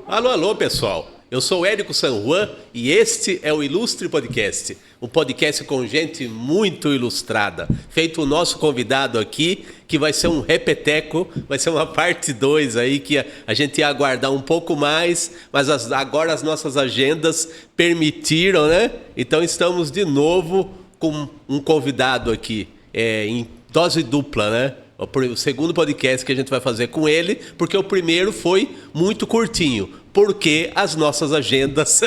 Alô, alô, pessoal. Eu sou Érico San Juan e este é o Ilustre Podcast, um podcast com gente muito ilustrada. Feito o nosso convidado aqui, que vai ser um repeteco, vai ser uma parte 2 aí, que a gente ia aguardar um pouco mais, mas agora as nossas agendas permitiram, né? Então estamos de novo com um convidado aqui, em dose dupla, né? O segundo podcast que a gente vai fazer com ele, porque o primeiro foi muito curtinho, porque as nossas agendas,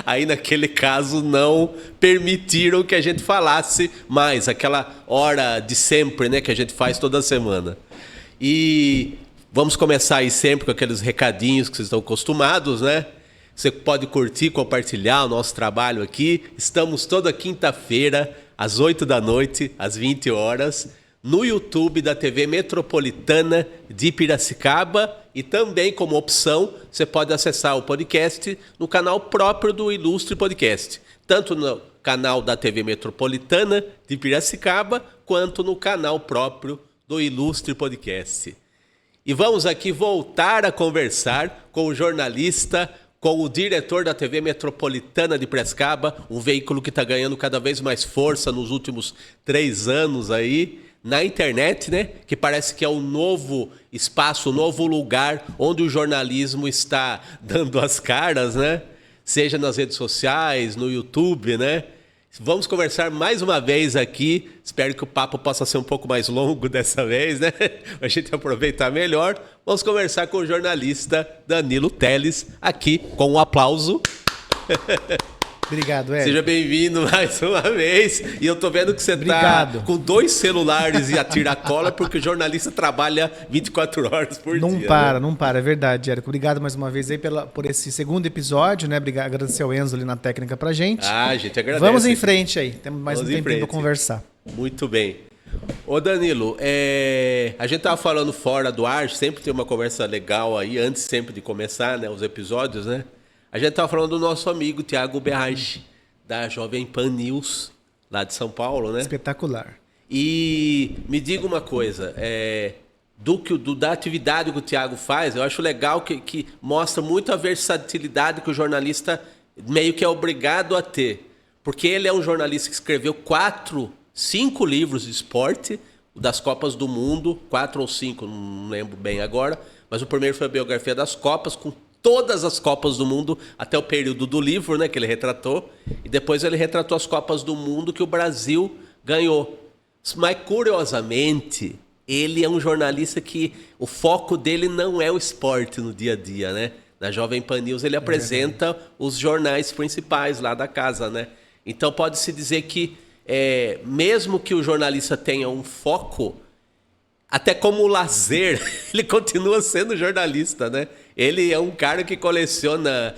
aí naquele caso, não permitiram que a gente falasse mais, aquela hora de sempre, né, que a gente faz toda semana. E vamos começar aí sempre com aqueles recadinhos que vocês estão acostumados, né? Você pode curtir, compartilhar o nosso trabalho aqui. Estamos toda quinta-feira, às 8 da noite, às 20 horas, no YouTube da TV Metropolitana de Piracicaba, e também, como opção, você pode acessar o podcast no canal próprio do Ilustre Podcast, tanto no canal da TV Metropolitana de Piracicaba, quanto no canal próprio do Ilustre Podcast. E vamos aqui voltar a conversar com o jornalista, com o diretor da TV Metropolitana de Piracicaba, um veículo que está ganhando cada vez mais força nos últimos 3 anos aí, na internet, né? Que parece que é um novo espaço, um novo lugar onde o jornalismo está dando as caras, né? Seja nas redes sociais, no YouTube, né? Vamos conversar mais uma vez aqui. Espero que o papo possa ser um pouco mais longo dessa vez, né? A gente aproveitar melhor. Vamos conversar com o jornalista Danilo Teles, aqui com um aplauso. Obrigado, Érico. Seja bem-vindo mais uma vez. E eu tô vendo que você está com 2 celulares e a tiracola, porque o jornalista trabalha 24 horas por dia. Não para, é verdade, Érico. Obrigado mais uma vez aí por esse segundo episódio, né? Agradecer ao Enzo ali na técnica pra gente. A gente agradece. Vamos em frente aí, temos mais um tempinho para conversar. Muito bem. Ô Danilo, a gente tava falando fora do ar, sempre tem uma conversa legal aí, antes sempre de começar, né, os episódios, né? A gente estava falando do nosso amigo Tiago Berraich, da Jovem Pan News, lá de São Paulo, né? Espetacular. E me diga uma coisa, da atividade que o Tiago faz, eu acho legal que mostra muito a versatilidade que o jornalista meio que é obrigado a ter. Porque ele é um jornalista que escreveu 5 livros de esporte, das Copas do Mundo, 4 ou 5, não lembro bem agora, mas o primeiro foi a biografia das Copas, com todas as Copas do Mundo, até o período do livro, né, que ele retratou. E depois ele retratou as Copas do Mundo que o Brasil ganhou. Mas, curiosamente, ele é um jornalista que o foco dele não é o esporte no dia a dia, né? Na Jovem Pan News ele apresenta os jornais principais lá da casa, né? Então pode-se dizer que, mesmo que o jornalista tenha um foco, até como lazer, ele continua sendo jornalista, né? Ele é um cara que coleciona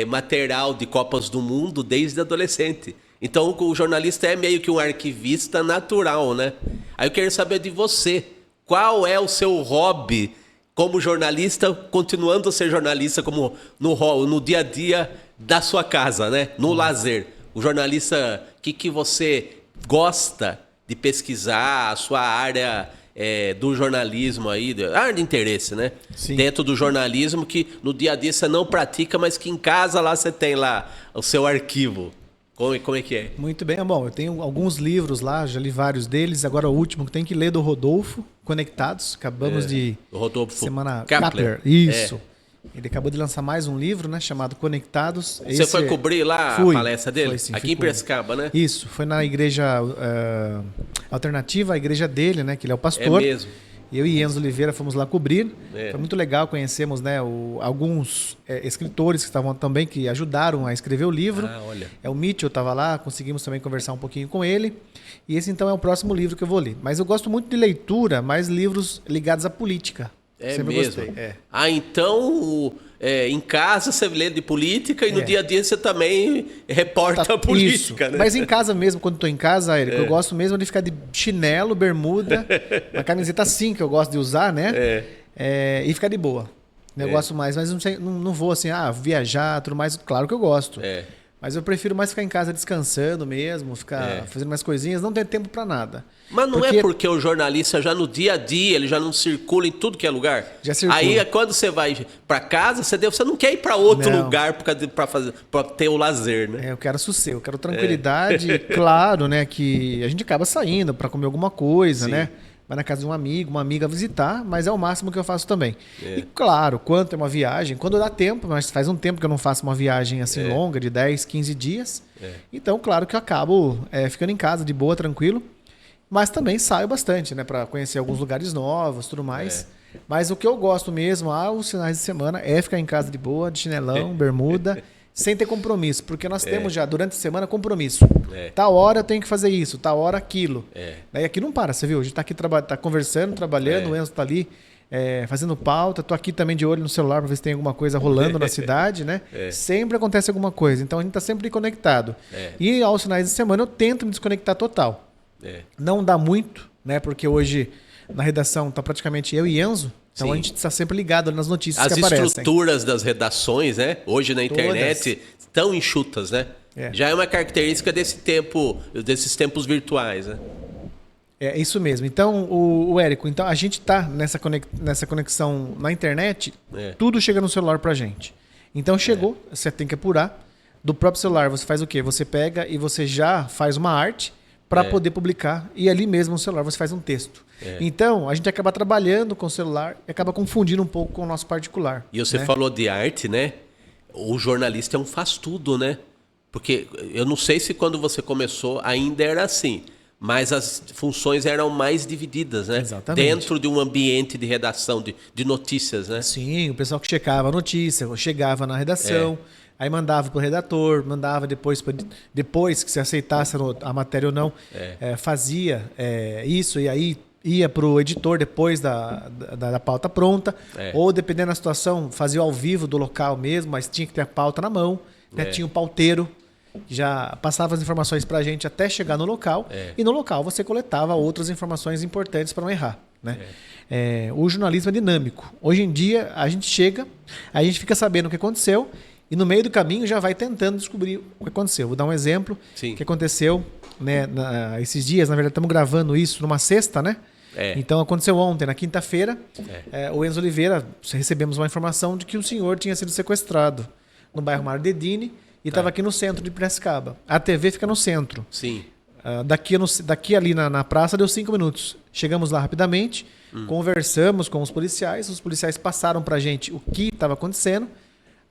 material de Copas do Mundo desde adolescente. Então o jornalista é meio que um arquivista natural, né? Aí eu quero saber de você, qual é o seu hobby como jornalista, continuando a ser jornalista como no dia a dia da sua casa, né? No lazer. O jornalista, o que você gosta de pesquisar, a sua área do jornalismo aí, área de interesse, né? Sim. Dentro do jornalismo que no dia a dia você não pratica, mas que em casa lá você tem lá o seu arquivo. Como é que é? Muito bem. Bom, eu tenho alguns livros lá, já li vários deles. Agora o último que tem que ler do Rodolfo, Conectados. Acabamos de... Rodolfo semana Kapler. Isso. Ele acabou de lançar mais um livro, né, chamado Conectados. Você foi cobrir lá a palestra dele? Foi, sim, aqui em Piracicaba, né? Isso, foi na igreja alternativa, a igreja dele, né, que ele é o pastor. É mesmo. Eu e Enzo Oliveira fomos lá cobrir. Foi muito legal, conhecemos, né, alguns escritores que estavam também, que ajudaram a escrever o livro. Olha. O Mitchell estava lá, conseguimos também conversar um pouquinho com ele. E esse então é o próximo livro que eu vou ler. Mas eu gosto muito de leitura, mais livros ligados à política. Sempre mesmo? Gostei. Então, em casa você lê de política e no dia a dia você também reporta a política, né? Mas em casa mesmo, quando estou em casa, Érico, eu gosto mesmo de ficar de chinelo, bermuda, uma camiseta assim que eu gosto de usar, né? E ficar de boa. Eu gosto mais, mas não vou assim, viajar, tudo mais. Claro que eu gosto. Mas eu prefiro mais ficar em casa descansando mesmo, ficar fazendo mais coisinhas, não ter tempo para nada. Mas não é porque o jornalista já no dia a dia, ele já não circula em tudo que é lugar? Já circula. Aí quando você vai para casa, você não quer ir para outro lugar para ter o lazer, né? Eu quero sossego, eu quero tranquilidade. Claro, né, que a gente acaba saindo para comer alguma coisa, né? Vai na casa de um amigo, uma amiga visitar, mas é o máximo que eu faço também. E claro, quando é uma viagem, quando dá tempo, mas faz um tempo que eu não faço uma viagem assim longa, de 10, 15 dias. Então, claro que eu acabo ficando em casa de boa, tranquilo. Mas também saio bastante, né? Para conhecer alguns lugares novos, tudo mais. Mas o que eu gosto mesmo, os finais de semana, é ficar em casa de boa, de chinelão, bermuda, sem ter compromisso. Porque nós temos já, durante a semana, compromisso. Tal hora eu tenho que fazer isso, tal hora aquilo. Daí aqui não para, você viu? A gente tá aqui tá conversando, trabalhando, o Enzo tá ali fazendo pauta. Tô aqui também de olho no celular para ver se tem alguma coisa rolando na cidade, né? Sempre acontece alguma coisa. Então a gente tá sempre conectado. E aos finais de semana eu tento me desconectar total. Não dá muito, né? Porque hoje na redação tá praticamente eu e Enzo. Então a gente está sempre ligado nas notícias que aparecem. As estruturas das redações, né? Hoje na internet estão enxutas, né? Já é uma característica desse tempo, desses tempos virtuais, né? É isso mesmo. Então, o Érico, então a gente tá nessa conexão na internet, tudo chega no celular pra gente. Então chegou, você tem que apurar. Do próprio celular você faz o quê? Você pega e você já faz uma arte para poder publicar. E ali mesmo no celular você faz um texto. Então, a gente acaba trabalhando com o celular e acaba confundindo um pouco com o nosso particular. E você falou de arte, né? O jornalista é um faz-tudo, né? Porque eu não sei se quando você começou ainda era assim, mas as funções eram mais divididas, né? Exatamente. Dentro de um ambiente de redação, de notícias, né? Sim, o pessoal que checava a notícia, chegava na redação... Aí mandava para o redator, mandava depois que se aceitasse a matéria ou não, fazia isso e aí ia para o editor depois da pauta pronta, ou dependendo da situação, fazia ao vivo do local mesmo, mas tinha que ter a pauta na mão, né? Tinha o pauteiro, que já passava as informações para a gente até chegar no local, e no local você coletava outras informações importantes para não errar, né? O jornalismo é dinâmico. Hoje em dia a gente chega, a gente fica sabendo o que aconteceu, e no meio do caminho já vai tentando descobrir o que aconteceu. Vou dar um exemplo que aconteceu, né, esses dias. Na verdade, estamos gravando isso numa sexta, né? Então aconteceu ontem, na quinta-feira. O Enzo Oliveira, recebemos uma informação de que o senhor tinha sido sequestrado no bairro Mário Dedini e estava aqui no centro de Piracicaba. A TV fica no centro. Sim. Daqui ali na praça deu 5 minutos. Chegamos lá rapidamente, conversamos com os policiais passaram para a gente o que estava acontecendo.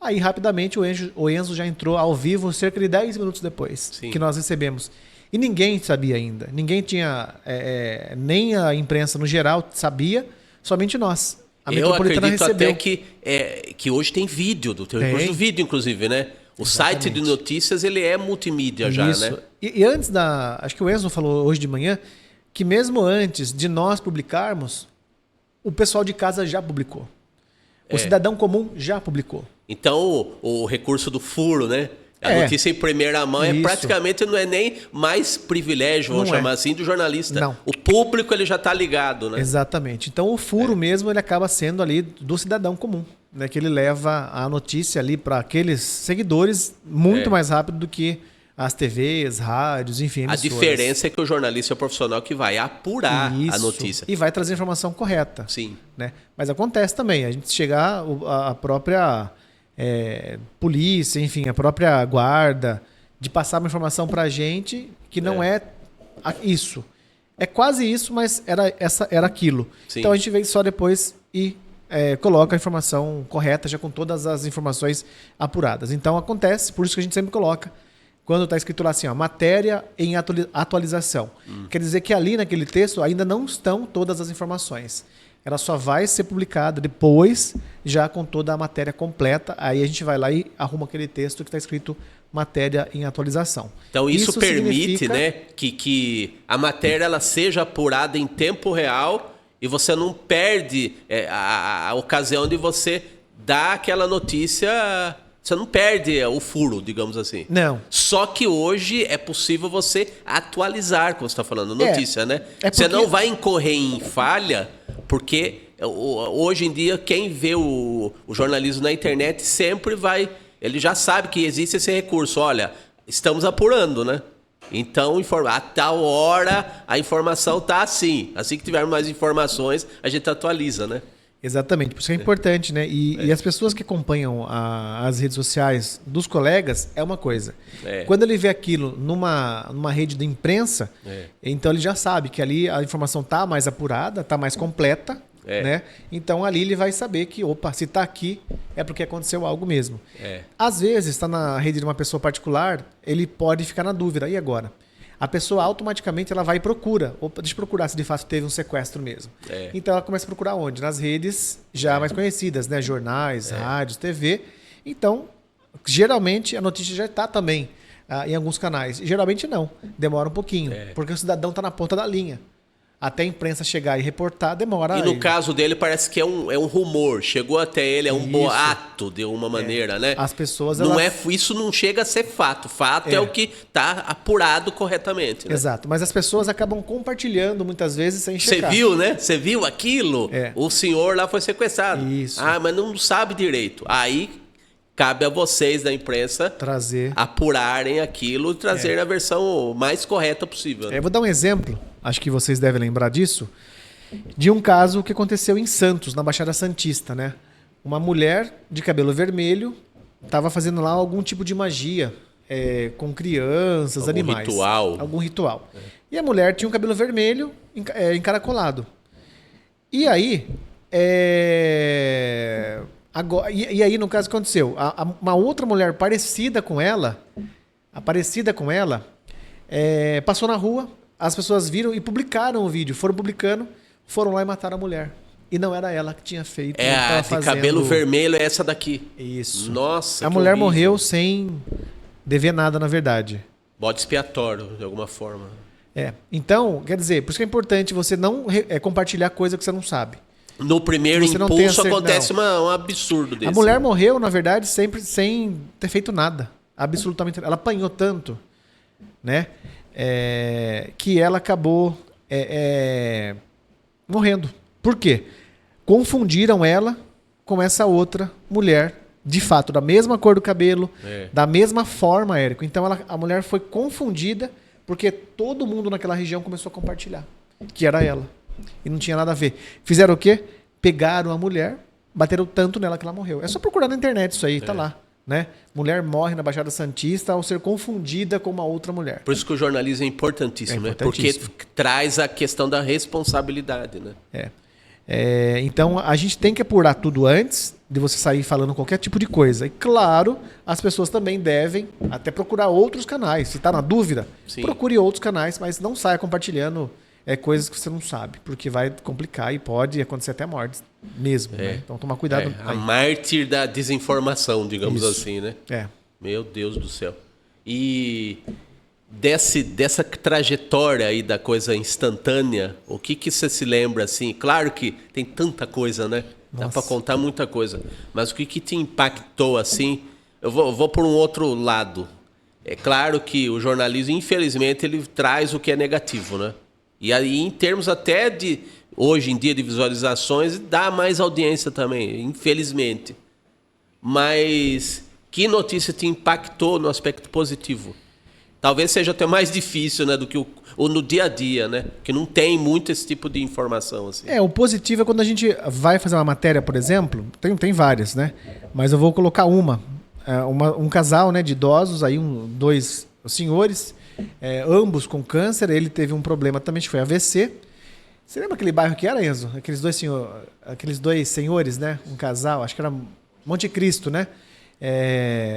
Aí, rapidamente, o Enzo já entrou ao vivo cerca de 10 minutos depois que nós recebemos. E ninguém sabia ainda. Ninguém tinha... nem a imprensa no geral sabia, somente nós. A Metropolitana recebeu. Até que hoje tem vídeo, tem recurso do vídeo, inclusive, né? O site de notícias, ele é multimídia já, né? E antes acho que o Enzo falou hoje de manhã, que mesmo antes de nós publicarmos, o pessoal de casa já publicou. O cidadão comum já publicou. Então, o recurso do furo, né? A notícia em primeira mão praticamente não é nem mais privilégio, vamos chamar assim, do jornalista. Não. O público ele já está ligado, né? Exatamente. Então, o furo mesmo ele acaba sendo ali do cidadão comum, né? Que ele leva a notícia ali para aqueles seguidores muito mais rápido do que as TVs, rádios, enfim, emissoras. A diferença é que o jornalista é o profissional que vai apurar a notícia. E vai trazer a informação correta. Sim. Né? Mas acontece também, a gente chegar a própria polícia, enfim, a própria guarda, de passar uma informação para a gente que não é isso. É quase isso, mas era aquilo. Sim. Então a gente vem só depois e coloca a informação correta, já com todas as informações apuradas. Então acontece, por isso que a gente sempre coloca, quando está escrito lá assim, matéria em atualização. Quer dizer que ali naquele texto ainda não estão todas as informações. Ela só vai ser publicada depois, já com toda a matéria completa. Aí a gente vai lá e arruma aquele texto que está escrito matéria em atualização. Então isso permite, né, que a matéria ela seja apurada em tempo real e você não perde a ocasião de você dar aquela notícia... Você não perde o furo, digamos assim. Não. Só que hoje é possível você atualizar, como você está falando, notícia, né? Você não vai incorrer em falha, porque hoje em dia quem vê o jornalismo na internet sempre vai... Ele já sabe que existe esse recurso. Olha, estamos apurando, né? Então, a tal hora a informação tá assim. Assim que tivermos mais informações, a gente atualiza, né? Exatamente, por isso que é importante, né? E as pessoas que acompanham as redes sociais dos colegas é uma coisa. Quando ele vê aquilo numa rede de imprensa, então ele já sabe que ali a informação tá mais apurada, tá mais completa, né? Então ali ele vai saber que, opa, se tá aqui é porque aconteceu algo mesmo. Às vezes, está na rede de uma pessoa particular, ele pode ficar na dúvida. E agora? A pessoa automaticamente ela vai e procura. Opa, deixa eu procurar se de fato teve um sequestro mesmo. Então ela começa a procurar onde? Nas redes já mais conhecidas, né? Jornais, rádios, TV. Então, geralmente a notícia já está também em alguns canais. Geralmente não. Demora um pouquinho. Porque o cidadão está na ponta da linha. Até a imprensa chegar e reportar, demora. E no caso dele, parece que é um rumor. Chegou até ele, é um boato, de uma maneira, né? As pessoas... Não isso não chega a ser fato. Fato é o que está apurado corretamente. Né? Exato. Mas as pessoas acabam compartilhando muitas vezes sem checar. Você viu, né? Você viu aquilo? O senhor lá foi sequestrado. Isso. Mas não sabe direito. Aí cabe a vocês da imprensa apurarem aquilo e trazerem a versão mais correta possível. Né? Eu vou dar um exemplo. Acho que vocês devem lembrar disso, de um caso que aconteceu em Santos, na Baixada Santista, né? Uma mulher de cabelo vermelho estava fazendo lá algum tipo de magia com crianças, animais. Algum ritual. E a mulher tinha um cabelo vermelho encaracolado. E aí, aí no caso, aconteceu? Uma outra mulher parecida com ela, passou na rua. As pessoas viram e publicaram o vídeo. Foram publicando, foram lá e mataram a mulher. E não era ela que tinha feito. A de cabelo vermelho é essa daqui. Isso. Nossa, a mulher morreu sem dever nada, na verdade. Bode expiatório, de alguma forma. Então, quer dizer, por isso que é importante você não compartilhar coisa que você não sabe. No primeiro impulso acontece um absurdo desse. A mulher morreu, na verdade, sempre sem ter feito nada. Absolutamente. Ela apanhou tanto, né? Que ela acabou morrendo. Por quê? Confundiram ela com essa outra mulher, de fato, da mesma cor do cabelo, da mesma forma, Érico. Então a mulher foi confundida porque todo mundo naquela região começou a compartilhar que era ela. E não tinha nada a ver. Fizeram o quê? Pegaram a mulher, bateram tanto nela que ela morreu. É só procurar na internet isso aí, tá lá. Né? Mulher morre na Baixada Santista ao ser confundida com uma outra mulher. Por isso que o jornalismo é importantíssimo, né? Porque traz a questão da responsabilidade, né? Então a gente tem que apurar tudo antes de você sair falando qualquer tipo de coisa. E claro, as pessoas também devem até procurar outros canais. Se está na dúvida, procure outros canais, mas não saia compartilhando coisas que você não sabe, porque vai complicar e pode acontecer até morte mesmo. Né? Então tomar cuidado. A mártir da desinformação, digamos assim, né? Meu Deus do céu. E dessa trajetória aí da coisa instantânea, o que você se lembra assim? Claro que tem tanta coisa, né? Dá para contar muita coisa. Mas o que te impactou assim? Eu vou por um outro lado. É claro que o jornalismo, infelizmente, ele traz o que é negativo, né? E aí, em termos até de, hoje em dia, de visualizações, dá mais audiência também, infelizmente. Mas que notícia te impactou no aspecto positivo? Talvez seja até mais difícil, né, do que no dia a dia, né? Que não tem muito esse tipo de informação. Assim. O positivo é quando a gente vai fazer uma matéria, por exemplo, tem várias, né? Mas eu vou colocar um casal, né, de idosos, aí dois senhores, ambos com câncer. Ele teve um problema também, que foi AVC. Você lembra aquele bairro que era, Enzo? Aqueles dois senhores, né? Um casal, acho que era Monte Cristo, né?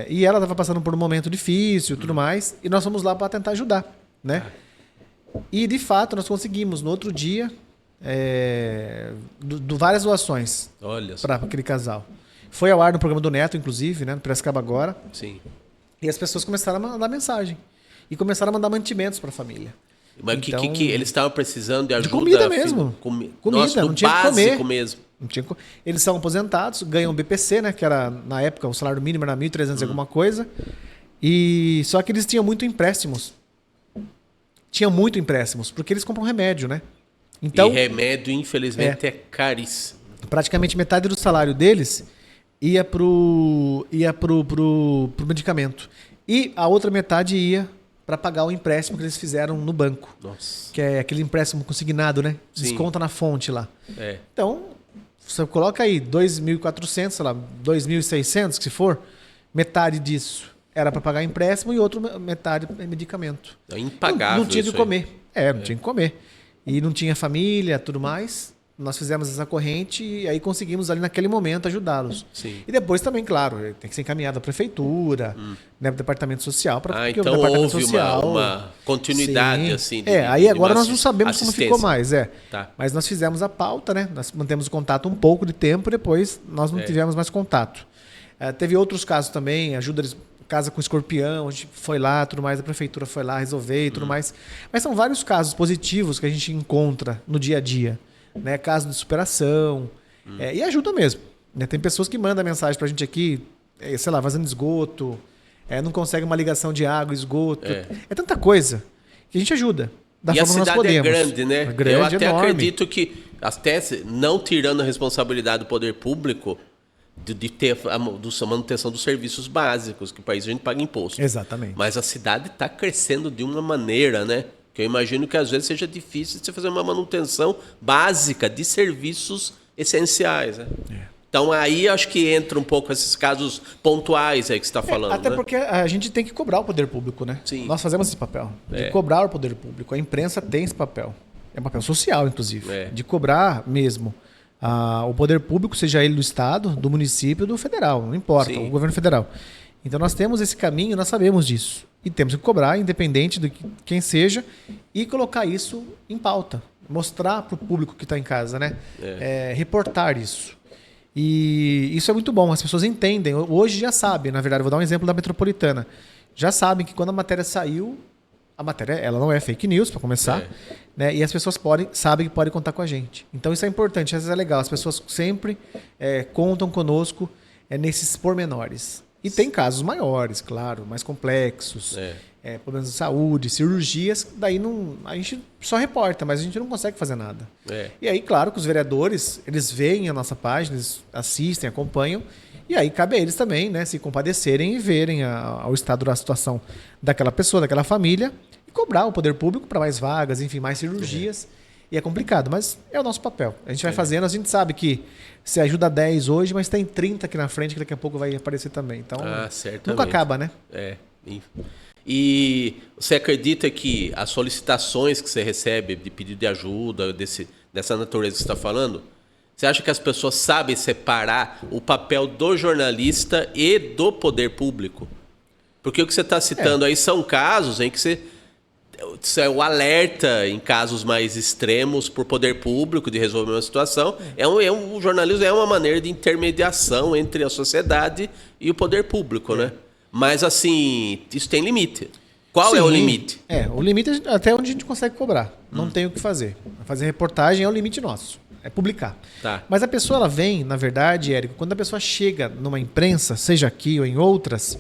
E ela estava passando por um momento difícil e tudo mais. E nós fomos lá para tentar ajudar, né? E, de fato, nós conseguimos, no outro dia, várias doações para aquele casal. Foi ao ar no programa do Neto, inclusive, né? No Piracicaba Agora. Sim. E as pessoas começaram a mandar mensagem. E começaram a mandar mantimentos para a família. Mas então, que eles estavam precisando de ajuda? De comida mesmo. Comida, não tinha que comer. Mesmo. Não tinha... Eles são aposentados, ganham BPC, né? Que era, na época, o salário mínimo era 1.300 alguma coisa. E só que eles tinham muito empréstimos. Porque eles compram remédio, né? Então, e remédio, infelizmente, é caríssimo. Praticamente metade do salário deles ia pro medicamento. E a outra metade ia para pagar o empréstimo que eles fizeram no banco. Nossa. Que é aquele empréstimo consignado, né? Sim. Desconta na fonte lá. É. Então, você coloca aí 2.400, sei lá, 2.600, que se for, metade disso era para pagar empréstimo e outra metade é medicamento. É impagável. Não tinha o que comer. Não tinha o que comer. E não tinha família, tudo mais. Nós fizemos essa corrente e aí conseguimos ali naquele momento ajudá-los. Sim. E depois também, claro, tem que ser encaminhado à prefeitura, né, pro departamento social. Porque então o departamento houve social, uma continuidade, sim. assim. Aí agora nós não sabemos como ficou mais. Tá. Mas nós fizemos a pauta, né? Nós mantemos o contato um pouco de tempo, depois nós não tivemos mais contato. Teve outros casos também, ajuda eles, casa com escorpião, a gente foi lá, tudo mais, a prefeitura foi lá resolver e tudo mais. Mas são vários casos positivos que a gente encontra no dia a dia. Né, caso de superação, e ajuda mesmo. Né? Tem pessoas que mandam mensagem pra gente aqui, sei lá, vazando esgoto, não consegue uma ligação de água, esgoto. É tanta coisa que a gente ajuda. Da e a forma cidade nós podemos. é grande, né? Grande, eu até enorme. acredito que, até não tirando a responsabilidade do poder público, de ter a manutenção dos serviços básicos, que o país a gente paga imposto. Exatamente. Mas a cidade está crescendo de uma maneira, né? Que eu imagino que às vezes seja difícil você fazer uma manutenção básica de serviços essenciais. Né? Então aí acho que entra um pouco esses casos pontuais aí que você está falando. Até né? porque a gente tem que cobrar o poder público, né? Sim. Nós fazemos esse papel, de cobrar o poder público. A imprensa tem esse papel. É um papel social, inclusive. De cobrar mesmo o poder público, seja ele do Estado, do município, do federal, não importa, o governo federal. Então nós temos esse caminho, nós sabemos disso. E temos que cobrar, independente de quem seja, e colocar isso em pauta. Mostrar para o público que está em casa, né? Reportar isso. E isso é muito bom, as pessoas entendem. Hoje já sabem, na verdade, vou dar um exemplo da Metropolitana. Já sabem que quando a matéria saiu, a matéria ela não é fake news, para começar, né? E as pessoas sabem que podem contar com a gente. Então isso é importante, isso é legal. As pessoas sempre contam conosco nesses pormenores. E tem casos maiores, claro, mais complexos, problemas de saúde, cirurgias, daí a gente só reporta, mas a gente não consegue fazer nada. E aí, claro, que os vereadores, eles veem a nossa página, eles assistem, acompanham, e aí cabe a eles também, né, se compadecerem e verem o estado da situação daquela pessoa, daquela família, e cobrar o poder público para mais vagas, enfim, mais cirurgias. E é complicado, mas é o nosso papel. A gente vai fazendo, a gente sabe que você ajuda 10 hoje, mas tem 30 aqui na frente que daqui a pouco vai aparecer também. Então, nunca acaba, né? E você acredita que as solicitações que você recebe de pedido de ajuda, dessa natureza que você está falando, você acha que as pessoas sabem separar o papel do jornalista e do poder público? Porque o que você está citando aí são casos em que o alerta em casos mais extremos por poder público de resolver uma situação. O jornalismo é uma maneira de intermediação entre a sociedade e o poder público, né? Mas, assim, isso tem limite. Qual é o limite? O limite é até onde a gente consegue cobrar. Não tem o que fazer. Fazer reportagem é o limite nosso. É publicar. Mas a pessoa, ela vem, na verdade, Érico, quando a pessoa chega numa imprensa, seja aqui ou em outras,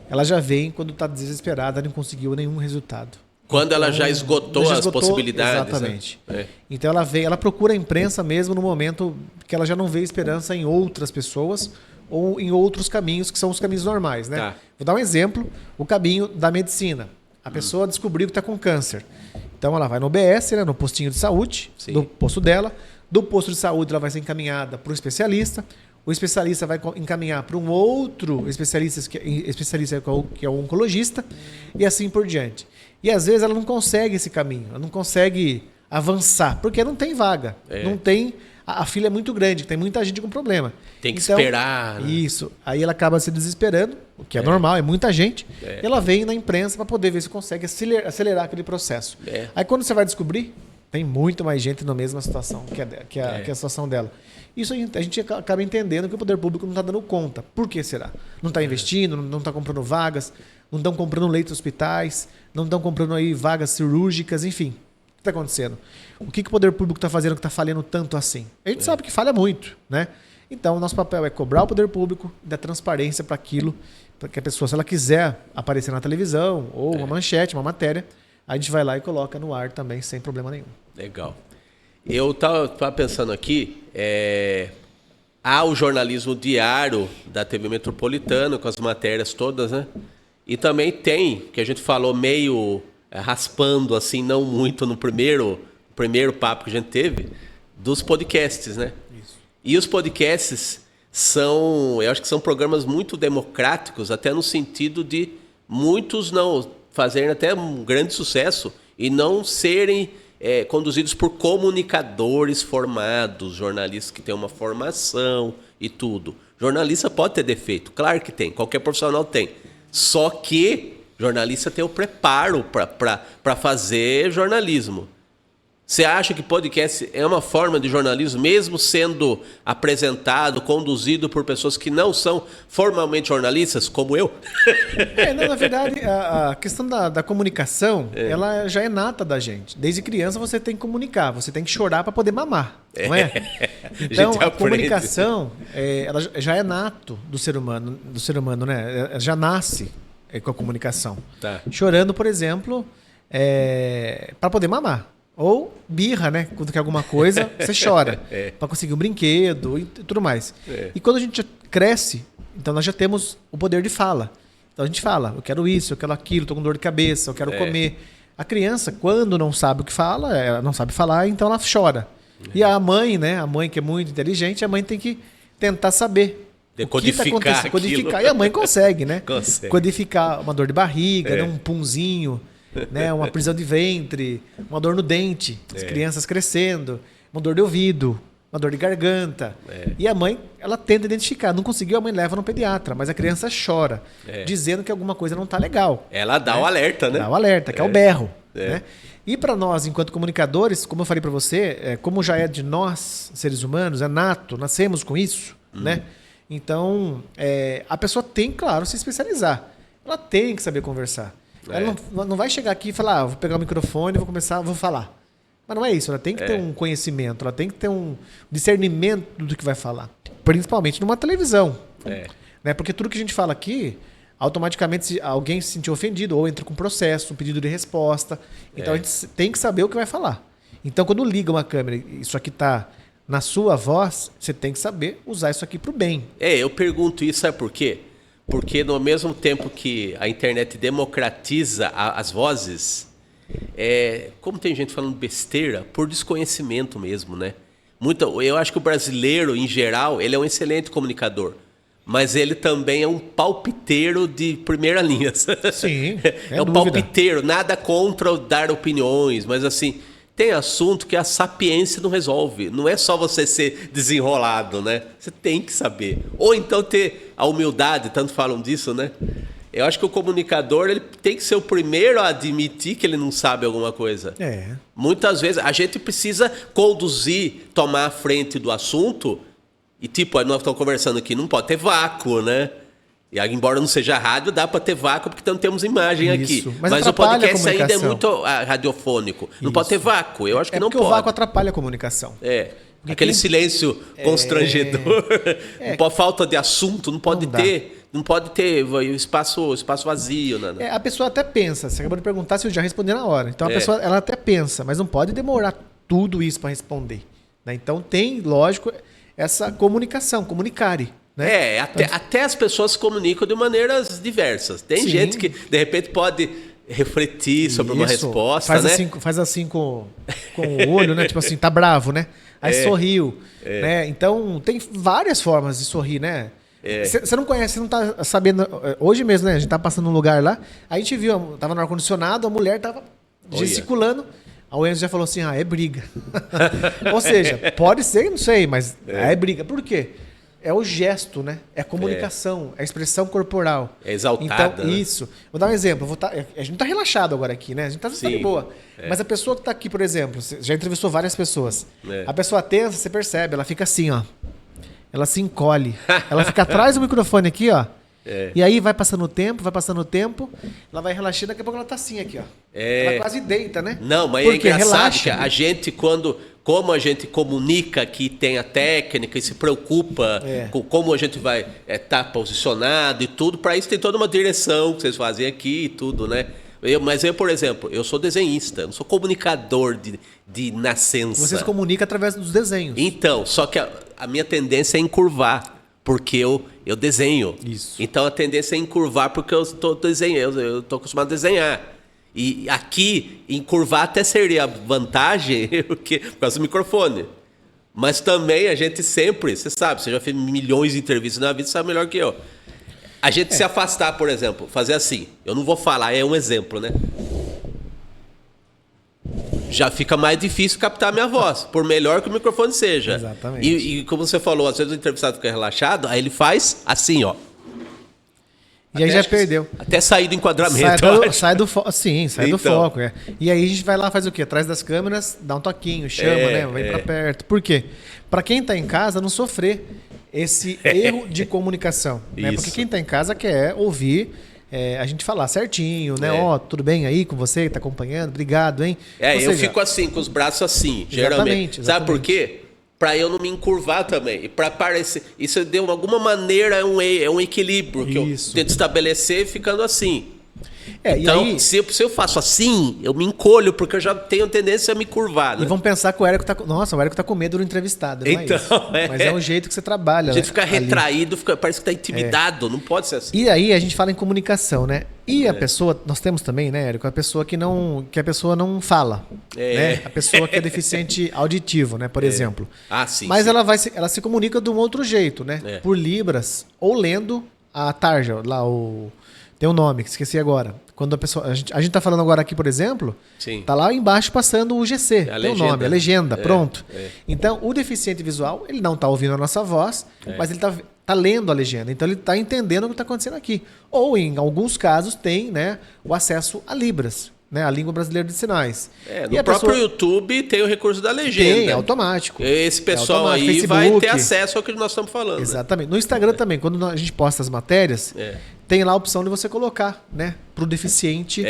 ela já vem quando está desesperada, não conseguiu nenhum resultado. Quando ela já esgotou as possibilidades. Exatamente. Né? Então ela procura a imprensa mesmo no momento que ela já não vê esperança em outras pessoas ou em outros caminhos, que são os caminhos normais. Né? Vou dar um exemplo, o caminho da medicina. A pessoa descobriu que está com câncer. Então ela vai no OBS, né, no postinho de saúde, do posto dela. Do posto de saúde ela vai ser encaminhada para o especialista. O especialista vai encaminhar para um outro especialista que é o oncologista, e assim por diante. E às vezes ela não consegue esse caminho, ela não consegue avançar, porque não tem vaga. Não tem, a fila é muito grande, tem muita gente com problema. Tem que esperar. Né? Isso. Aí ela acaba se desesperando, o que é normal, é muita gente. E ela vem na imprensa para poder ver se consegue acelerar aquele processo. Aí quando você vai descobrir, tem muito mais gente na mesma situação que a situação dela. Isso a gente acaba entendendo que o poder público não está dando conta. Por que será? Não está investindo, não está comprando vagas, não estão comprando leitos hospitais, não estão comprando aí vagas cirúrgicas, enfim. O que está acontecendo? O que o poder público está fazendo que está falhando tanto assim? A gente sabe que falha muito, né? Então, o nosso papel é cobrar o poder público, dar transparência para aquilo, para que a pessoa, se ela quiser aparecer na televisão, ou uma manchete, uma matéria, a gente vai lá e coloca no ar também, sem problema nenhum. Legal. Eu estava pensando aqui, há o jornalismo diário da TV Metropolitana, com as matérias todas, né? E também tem, que a gente falou meio raspando, assim, não muito no primeiro papo que a gente teve, dos podcasts, né? Isso. E os podcasts eu acho que são programas muito democráticos, até no sentido de muitos não fazerem até um grande sucesso e não serem conduzidos por comunicadores formados, jornalistas que têm uma formação e tudo. Jornalista pode ter defeito, claro que tem, qualquer profissional tem. Só que jornalista tem o preparo para fazer jornalismo. Você acha que podcast é uma forma de jornalismo, mesmo sendo apresentado, conduzido por pessoas que não são formalmente jornalistas, como eu? Na verdade, a questão da comunicação, ela já é nata da gente. Desde criança você tem que comunicar, você tem que chorar para poder mamar, não é? Então, a comunicação, ela já é nato do ser humano, né? Ela já nasce com a comunicação. Tá. Chorando, por exemplo, para poder mamar. Ou birra, né? Quando quer alguma coisa, você chora. Para conseguir um brinquedo e tudo mais. E quando a gente cresce, então nós já temos o poder de fala. Então a gente fala, eu quero isso, eu quero aquilo, estou com dor de cabeça, eu quero comer. A criança, quando não sabe o que fala, ela não sabe falar, então ela chora. E a mãe, né? A mãe que é muito inteligente, a mãe tem que tentar saber. Codificar. Codificar. E a mãe consegue, né? Consegue. Codificar uma dor de barriga, né? Um punzinho. Né, uma prisão de ventre, uma dor no dente, as crianças crescendo, uma dor de ouvido, uma dor de garganta. E a mãe, ela tenta identificar. Não conseguiu, a mãe leva no pediatra, mas a criança chora, dizendo que alguma coisa não está legal. Ela dá o alerta, né? Dá o alerta, que é o berro. Né? E para nós, enquanto comunicadores, como eu falei para você, como já é de nós, seres humanos, é nato, nascemos com isso, né? Então, a pessoa tem, claro, se especializar. Ela tem que saber conversar. Ela não vai chegar aqui e falar, vou pegar o microfone, vou falar. Mas não é isso, ela tem que ter um conhecimento, ela tem que ter um discernimento do que vai falar. Principalmente numa televisão. Né? Porque tudo que a gente fala aqui, automaticamente se alguém se sentir ofendido ou entra com processo, um pedido de resposta. Então a gente tem que saber o que vai falar. Então quando liga uma câmera e isso aqui está na sua voz, você tem que saber usar isso aqui para o bem. Eu pergunto isso, sabe por quê? Porque no mesmo tempo que a internet democratiza as vozes, como tem gente falando besteira, por desconhecimento mesmo, né? Eu acho que o brasileiro, em geral, ele é um excelente comunicador, mas ele também é um palpiteiro de primeira linha. Sim, é um palpiteiro, nada contra dar opiniões, mas assim... Tem assunto que a sapiência não resolve. Não é só você ser desenrolado, né? Você tem que saber. Ou então ter a humildade, tanto falam disso, né? Eu acho que o comunicador ele tem que ser o primeiro a admitir que ele não sabe alguma coisa. Muitas vezes a gente precisa conduzir, tomar a frente do assunto. E tipo, nós estamos conversando aqui, não pode ter vácuo, né? E embora não seja rádio, dá para ter vácuo porque não temos imagem aqui. Mas o podcast ainda é muito radiofônico. Não pode ter vácuo. Eu acho que não pode. Porque o vácuo atrapalha a comunicação. Aquele silêncio constrangedor. Falta de assunto, não pode ter. Não pode ter espaço vazio. Né? A pessoa até pensa. Você acabou de perguntar se eu já respondi na hora. Então a pessoa ela até pensa, mas não pode demorar tudo isso para responder. Né? Então tem, lógico, essa comunicação, comunicare. Né? Até as pessoas se comunicam de maneiras diversas. Tem gente que, de repente, pode refletir sobre uma resposta, faz assim com o olho, né? Tipo assim, tá bravo, né? Aí sorriu. Né? Então, tem várias formas de sorrir, né? Você não conhece, você não tá sabendo... Hoje mesmo, né? A gente tá passando num lugar lá, a gente viu, tava no ar-condicionado, a mulher tava gesticulando. A Enzo já falou assim, é briga. Ou seja, pode ser, não sei, mas é briga. Por quê? É o gesto, né? É a comunicação, é a expressão corporal. É exaltada. Então, isso. Vou dar um exemplo. A gente tá relaxado agora aqui, né? A gente tá de boa. Mas a pessoa que tá aqui, por exemplo, você já entrevistou várias pessoas. A pessoa tensa, você percebe, ela fica assim, ó. Ela se encolhe. Ela fica atrás do microfone aqui, ó. E aí vai passando o tempo, ela vai relaxando, daqui a pouco ela tá assim aqui, ó. Ela quase deita, né? Não, mas porque é engraçado que a gente, como a gente comunica que tem a técnica e se preocupa com como a gente vai estar posicionado e tudo, para isso tem toda uma direção que vocês fazem aqui e tudo, né? Mas eu, por exemplo, eu sou desenhista, não sou comunicador de nascença. Você se comunica através dos desenhos. Então, só que a minha tendência é encurvar. porque eu desenho. Isso. Então a tendência é encurvar porque eu estou desenhando, eu estou acostumado a desenhar. E aqui, encurvar até seria vantagem por causa do microfone. Mas também a gente sempre, você sabe, você já fez milhões de entrevistas na vida, você sabe melhor que eu. A gente se afastar, por exemplo, fazer assim, eu não vou falar, é um exemplo, né? Já fica mais difícil captar a minha voz, por melhor que o microfone seja. Exatamente. E como você falou, às vezes o entrevistado fica relaxado, aí ele faz assim, ó. E aí já perdeu. Até sair do enquadramento. Sai do foco. Sim, sai do foco. É. E aí a gente vai lá, faz o quê? Atrás das câmeras, dá um toquinho, chama, né? Vem pra perto. Por quê? Pra quem tá em casa não sofrer esse erro de comunicação. Né? Porque quem tá em casa quer ouvir a gente falar certinho, né? Ó, tudo bem aí com você que tá acompanhando? Obrigado, hein? Eu fico assim, com os braços assim, geralmente. Sabe por quê? Para eu não me encurvar também. E para parecer. Isso de alguma maneira é um equilíbrio que eu tento estabelecer ficando assim. Então, e aí, se eu faço assim, eu me encolho, porque eu já tenho tendência a me curvar. Né? E vão pensar que o Érico tá. Nossa, o Érico tá com medo do entrevistado. Não então, é isso. Mas é o jeito que você trabalha. A gente fica retraído, parece que tá intimidado. Não pode ser assim. E aí a gente fala em comunicação, né? E a pessoa, nós temos também, né, Érico, a pessoa que a pessoa não fala. Né? A pessoa que é deficiente auditivo, né, por exemplo. Ah, sim. Mas sim. Ela se comunica de um outro jeito, né? Por libras ou lendo a tarja, lá tem um nome, que esqueci agora. Quando a gente tá falando agora aqui, por exemplo, tá lá embaixo passando o GC, tem um nome, a legenda, pronto. Então, o deficiente visual, ele não tá ouvindo a nossa voz, mas ele tá lendo a legenda. Então, ele tá entendendo o que está acontecendo aqui. Ou, em alguns casos, tem, né, o acesso a Libras, né, a língua brasileira de sinais. No próprio YouTube tem o recurso da legenda. Tem, automático. Esse pessoal aí Facebook, vai ter acesso ao que nós estamos falando. Exatamente. No Instagram também, quando a gente posta as matérias, tem lá a opção de você colocar, né, para o deficiente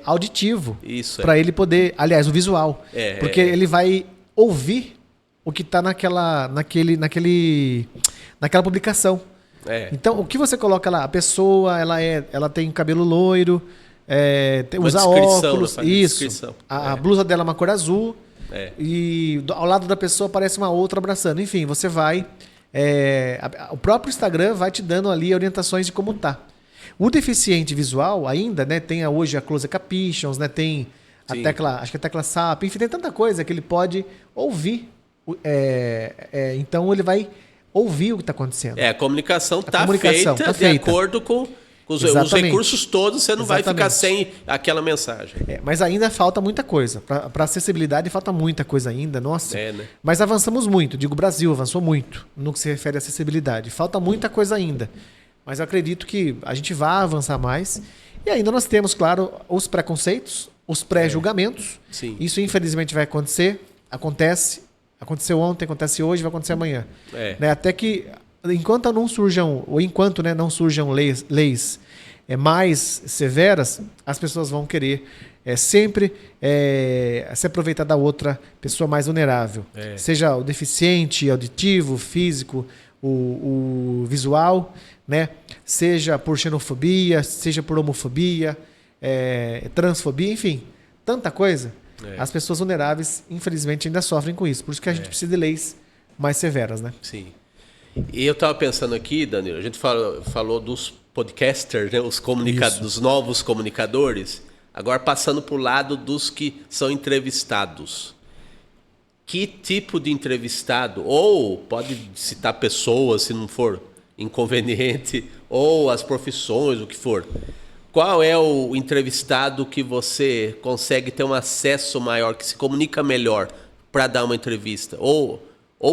auditivo. Isso. Para ele poder, aliás, o visual. Porque ele vai ouvir o que está naquela publicação. Então, o que você coloca lá? A pessoa, ela tem cabelo loiro, usa óculos, isso. A blusa dela é uma cor azul e ao lado da pessoa aparece uma outra abraçando. Enfim, você vai... o próprio Instagram vai te dando ali orientações de como tá. O deficiente visual ainda, né, tem hoje a Close Captions, né, tem a tecla, acho que a tecla SAP, enfim, tem tanta coisa que ele pode ouvir. Então ele vai ouvir o que está acontecendo. A comunicação está feita de acordo com os recursos todos, você não vai ficar sem aquela mensagem. Mas ainda falta muita coisa. Para acessibilidade falta muita coisa ainda, nossa. Né? Mas avançamos muito, digo, o Brasil avançou muito no que se refere à acessibilidade. Falta muita coisa ainda. Mas eu acredito que a gente vai avançar mais. E ainda nós temos, claro, os preconceitos, os pré-julgamentos. Isso, infelizmente, vai acontecer. Aconteceu ontem, acontece hoje, vai acontecer amanhã. Né? Até que, enquanto não surjam leis mais severas, as pessoas vão querer sempre se aproveitar da outra pessoa mais vulnerável. Seja o deficiente, auditivo, físico, o visual, né? Seja por xenofobia, seja por homofobia, transfobia, enfim, tanta coisa. As pessoas vulneráveis, infelizmente, ainda sofrem com isso. Por isso que a gente precisa de leis mais severas, né? Sim. E eu estava pensando aqui, Danilo, a gente falou dos podcasters, né? Dos novos comunicadores. Agora, passando para o lado dos que são entrevistados. Que tipo de entrevistado, ou pode citar pessoas, se não for inconveniente, ou as profissões, o que for. Qual é o entrevistado que você consegue ter um acesso maior, que se comunica melhor para dar uma entrevista? Ou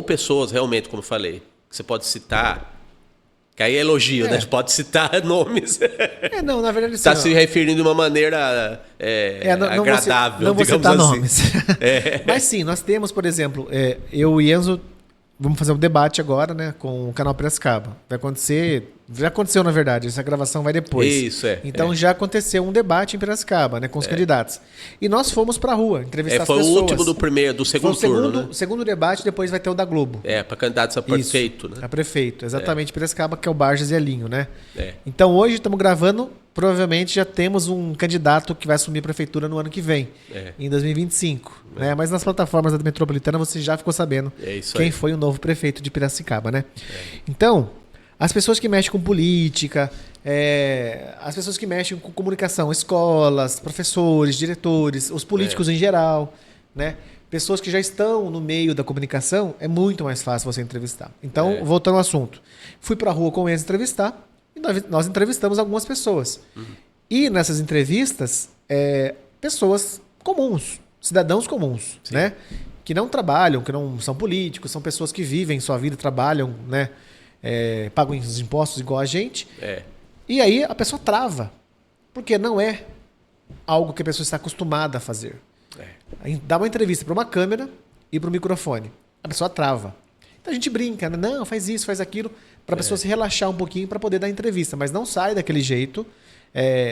pessoas, realmente, como eu falei, que você pode citar, que aí é elogio, né? A gente pode citar nomes. Não, na verdade... Está se referindo de uma maneira agradável, não vou digamos citar assim. Nomes. Mas sim, nós temos, por exemplo, eu e Enzo, vamos fazer um debate agora, né, com o canal Piracicaba. Vai acontecer... Já aconteceu, na verdade. Essa gravação vai depois. Isso, Então já aconteceu um debate em Piracicaba, né, com os candidatos. E nós fomos pra rua entrevistar as pessoas. Foi o último do segundo turno, né? O segundo debate, depois vai ter o da Globo. Para candidatos a prefeito, né? A prefeito, exatamente. Piracicaba, que é o Barges e Elinho, né? Então hoje estamos gravando, provavelmente já temos um candidato que vai assumir a prefeitura no ano que vem, em 2025. Né? Mas nas plataformas da Metropolitana você já ficou sabendo quem foi o novo prefeito de Piracicaba, né? Então... As pessoas que mexem com política, as pessoas que mexem com comunicação, escolas, professores, diretores, os políticos em geral, né? Pessoas que já estão no meio da comunicação, é muito mais fácil você entrevistar. Então, voltando ao assunto. Fui para a rua com eles entrevistar e nós entrevistamos algumas pessoas. E nessas entrevistas, pessoas comuns, cidadãos comuns, né? Que não trabalham, que não são políticos, são pessoas que vivem sua vida, trabalham, né? Pagam os impostos igual a gente. E aí a pessoa trava. Porque não é algo que a pessoa está acostumada a fazer. Dá uma entrevista para uma câmera e para o microfone. A pessoa trava. Então a gente brinca, né? Não, faz isso, faz aquilo, para a pessoa se relaxar um pouquinho para poder dar entrevista. Mas não sai daquele jeito.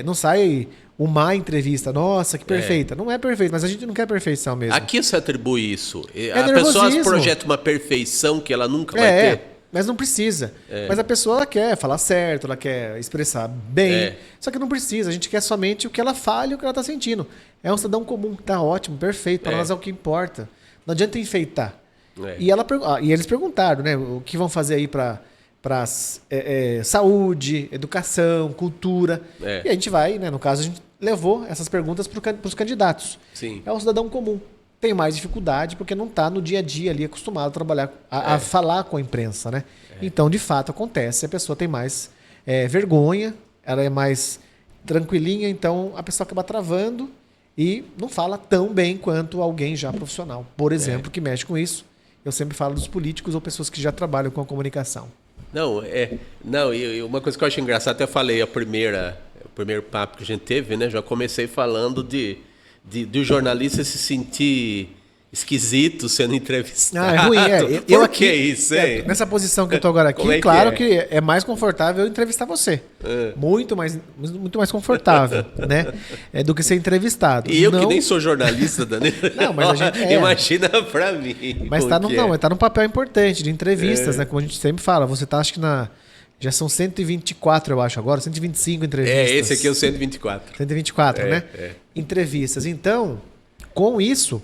Não sai uma entrevista. Nossa, que perfeita. Não é perfeito, mas a gente não quer perfeição mesmo. Aqui você atribui isso. A pessoa projeta uma perfeição que ela nunca vai ter. Mas não precisa. Mas a pessoa ela quer falar certo, ela quer expressar bem. Só que não precisa. A gente quer somente o que ela fala e o que ela está sentindo. É um cidadão comum, tá ótimo, perfeito. Para nós é o que importa. Não adianta enfeitar. E eles perguntaram, né? O que vão fazer aí para saúde, educação, cultura. E a gente vai, né? No caso, a gente levou essas perguntas para os candidatos. Sim. É um cidadão comum. Tem mais dificuldade porque não está no dia a dia ali acostumado a trabalhar, a falar com a imprensa, né? Então, de fato, acontece. A pessoa tem mais vergonha, ela é mais tranquilinha, então a pessoa acaba travando e não fala tão bem quanto alguém já profissional. Por exemplo, que mexe com isso. Eu sempre falo dos políticos ou pessoas que já trabalham com a comunicação. Não, e uma coisa que eu acho engraçada, até falei o primeiro papo que a gente teve, né? Já comecei falando do jornalista se sentir esquisito sendo entrevistado. É ruim, Por que isso, hein? Nessa posição que eu tô agora aqui, claro que é mais confortável eu entrevistar você. Muito mais confortável, né? Do que ser entrevistado. E eu que nem sou jornalista, Danilo. Não, mas a gente imagina pra mim. Mas tá num papel importante de entrevistas, né? Como a gente sempre fala. Você tá, acho que já são 124, eu acho, agora. 125 entrevistas. Esse aqui é o 124. 124, né? Entrevistas. Então, com isso,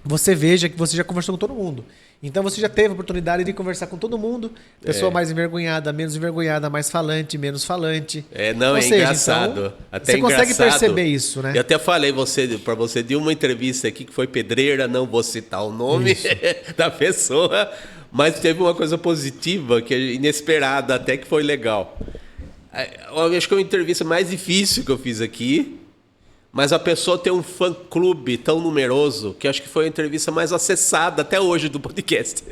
você veja que você já conversou com todo mundo. Então, você já teve a oportunidade de conversar com todo mundo. Pessoa mais envergonhada, menos envergonhada, mais falante, menos falante. Ou seja, engraçado. Então, até você consegue perceber isso, né? Eu até falei para você de uma entrevista aqui que foi pedreira, não vou citar o nome da pessoa, mas teve uma coisa positiva, que é inesperada, até que foi legal. Eu acho que é uma entrevista mais difícil que eu fiz aqui, mas a pessoa tem um fã-clube tão numeroso que acho que foi a entrevista mais acessada até hoje do podcast.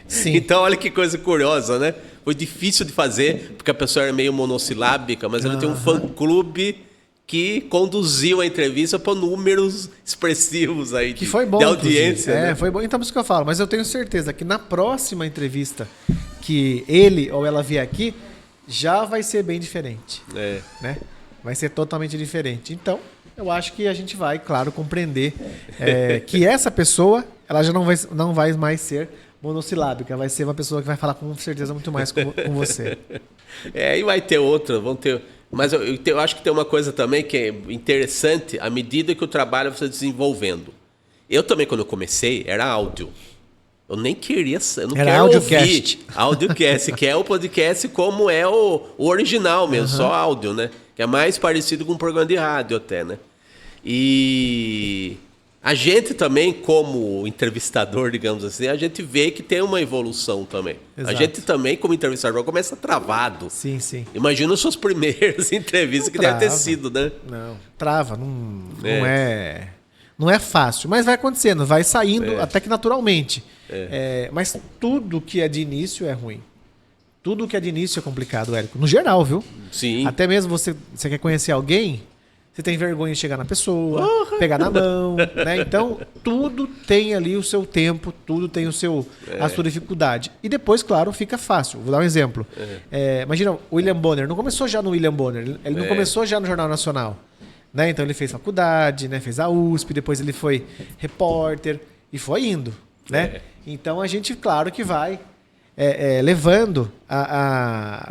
Sim. Então, olha que coisa curiosa, né? Foi difícil de fazer, porque a pessoa era meio monossilábica, mas ela tem um fã-clube que conduziu a entrevista para números expressivos aí que foi bom, de audiência. Né? Foi bom. Então, por isso que eu falo. Mas eu tenho certeza que na próxima entrevista que ele ou ela vier aqui, já vai ser bem diferente. Né? Vai ser totalmente diferente. Então, eu acho que a gente vai, claro, compreender que essa pessoa, ela já não vai mais ser monossilábica. Vai ser uma pessoa que vai falar com certeza muito mais com você. E vai ter outra, vão ter... Mas eu acho que tem uma coisa também que é interessante, à medida que o trabalho vai se desenvolvendo. Eu também, quando eu comecei, era áudio. Eu nem queria... Eu não quero ouvir. Audiocast, que é o podcast como é o original mesmo, só áudio, né? Que é mais parecido com um programa de rádio até, né? E a gente também, como entrevistador, digamos assim, a gente vê que tem uma evolução também. Exato. A gente também, como entrevistador, começa travado. Sim, sim. Imagina as suas primeiras entrevistas, que deve ter sido, né? Não, trava, não é fácil, mas vai acontecendo, vai saindo até que naturalmente. Mas tudo que é de início é ruim. Tudo que é de início é complicado, Érico. No geral, viu? Sim. Até mesmo você quer conhecer alguém, você tem vergonha de chegar na pessoa, pegar na mão, né? Então, tudo tem ali o seu tempo, tudo tem a sua dificuldade. E depois, claro, fica fácil. Vou dar um exemplo. Imagina, o William Bonner não começou já no William Bonner, ele não começou já no Jornal Nacional. Né? Então, ele fez faculdade, né? Fez a USP, depois ele foi repórter e foi indo. Né? Então, a gente, claro que vai... levando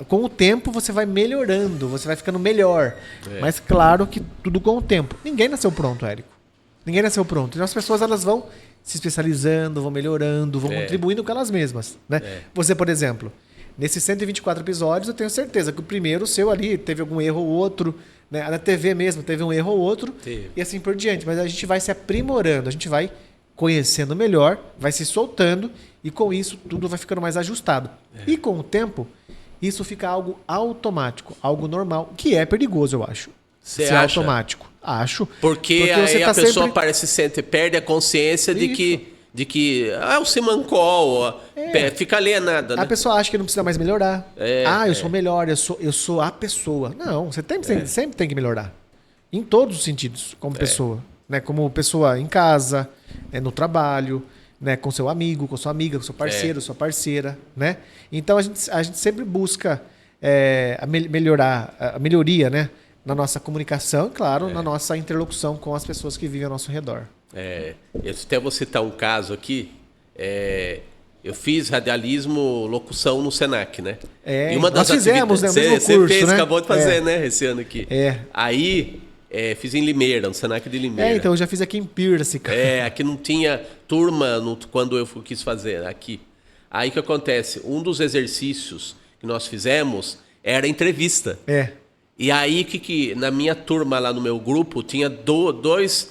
com o tempo você vai melhorando, você vai ficando melhor, mas claro que tudo com o tempo. Ninguém nasceu pronto, Érico. Ninguém nasceu pronto. Então as pessoas elas vão se especializando, vão melhorando, vão contribuindo com elas mesmas, né? Você, por exemplo, Nesses 124 episódios, eu tenho certeza que o primeiro, o seu ali, teve algum erro ou outro. Né? Na TV mesmo, teve um erro ou outro. Teve. E assim por diante. Mas a gente vai se aprimorando, a gente vai conhecendo melhor, vai se soltando e com isso tudo vai ficando mais ajustado. E com o tempo, isso fica algo automático, algo normal, que é perigoso, eu acho. Você ser acha? Automático. Acho. Porque aí a pessoa parece sempre perde a consciência de que o Simancol, fica alienada, né? A pessoa acha que não precisa mais melhorar. Eu sou melhor, eu sou a pessoa. Não, você sempre tem que melhorar. Em todos os sentidos, como pessoa. Né? Como pessoa em casa, no trabalho, né? Com seu amigo, com sua amiga, com seu parceiro, sua parceira. Né? Então a gente sempre busca a melhoria, né? Na nossa comunicação, claro, na nossa interlocução com as pessoas que vivem ao nosso redor. Eu até vou citar um caso aqui. Eu fiz radialismo, locução no Senac, né? E uma das nós fizemos, né? Você fez, né? Acabou de fazer, né? Esse ano aqui. Aí, fiz em Limeira, no Senac de Limeira. Então eu já fiz aqui em Piracicaba. Aqui não tinha turma quando eu quis fazer aqui. Aí o que acontece? Um dos exercícios que nós fizemos era entrevista. E aí, que na minha turma lá no meu grupo, tinha duas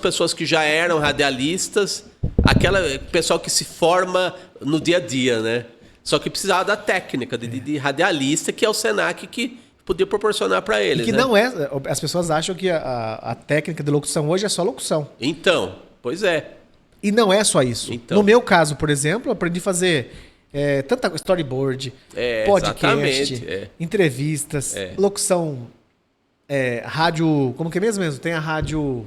pessoas que já eram radialistas, aquela pessoal que se forma no dia a dia, né? Só que precisava da técnica de radialista, que é o Senac que podia proporcionar para eles. E que não é... As pessoas acham que a técnica de locução hoje é só locução. Então, pois é. E não é só isso. No meu caso, por exemplo, eu aprendi a fazer... tanta storyboard, podcast, entrevistas, locução, rádio, como que é mesmo? Tem a rádio,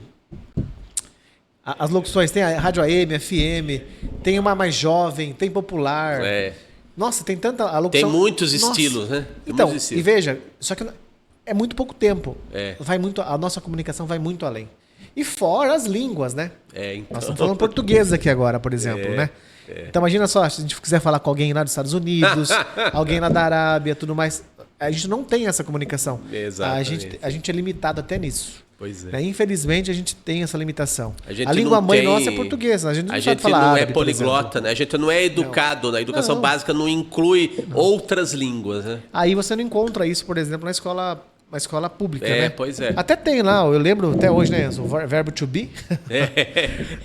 as locuções, tem a rádio AM, FM, tem uma mais jovem, tem popular. Nossa, tem tanta a locução. Tem muitos estilos, né? Então, e veja, só que é muito pouco tempo. A nossa comunicação vai muito além. E fora as línguas, né? Então. Nós estamos falando português aqui agora, por exemplo, né? Então imagina só, se a gente quiser falar com alguém lá dos Estados Unidos, alguém lá da Arábia, tudo mais, a gente não tem essa comunicação. Exatamente. A gente é limitado até nisso. Pois é. Né? Infelizmente a gente tem essa limitação. A língua mãe nossa é portuguesa, a gente não sabe falar árabe, é poliglota, né? A gente não é educado, a educação básica não inclui outras línguas, né? Aí você não encontra isso, por exemplo, na escola pública, né? Pois é. Até tem lá, eu lembro até hoje, né? O verbo to be.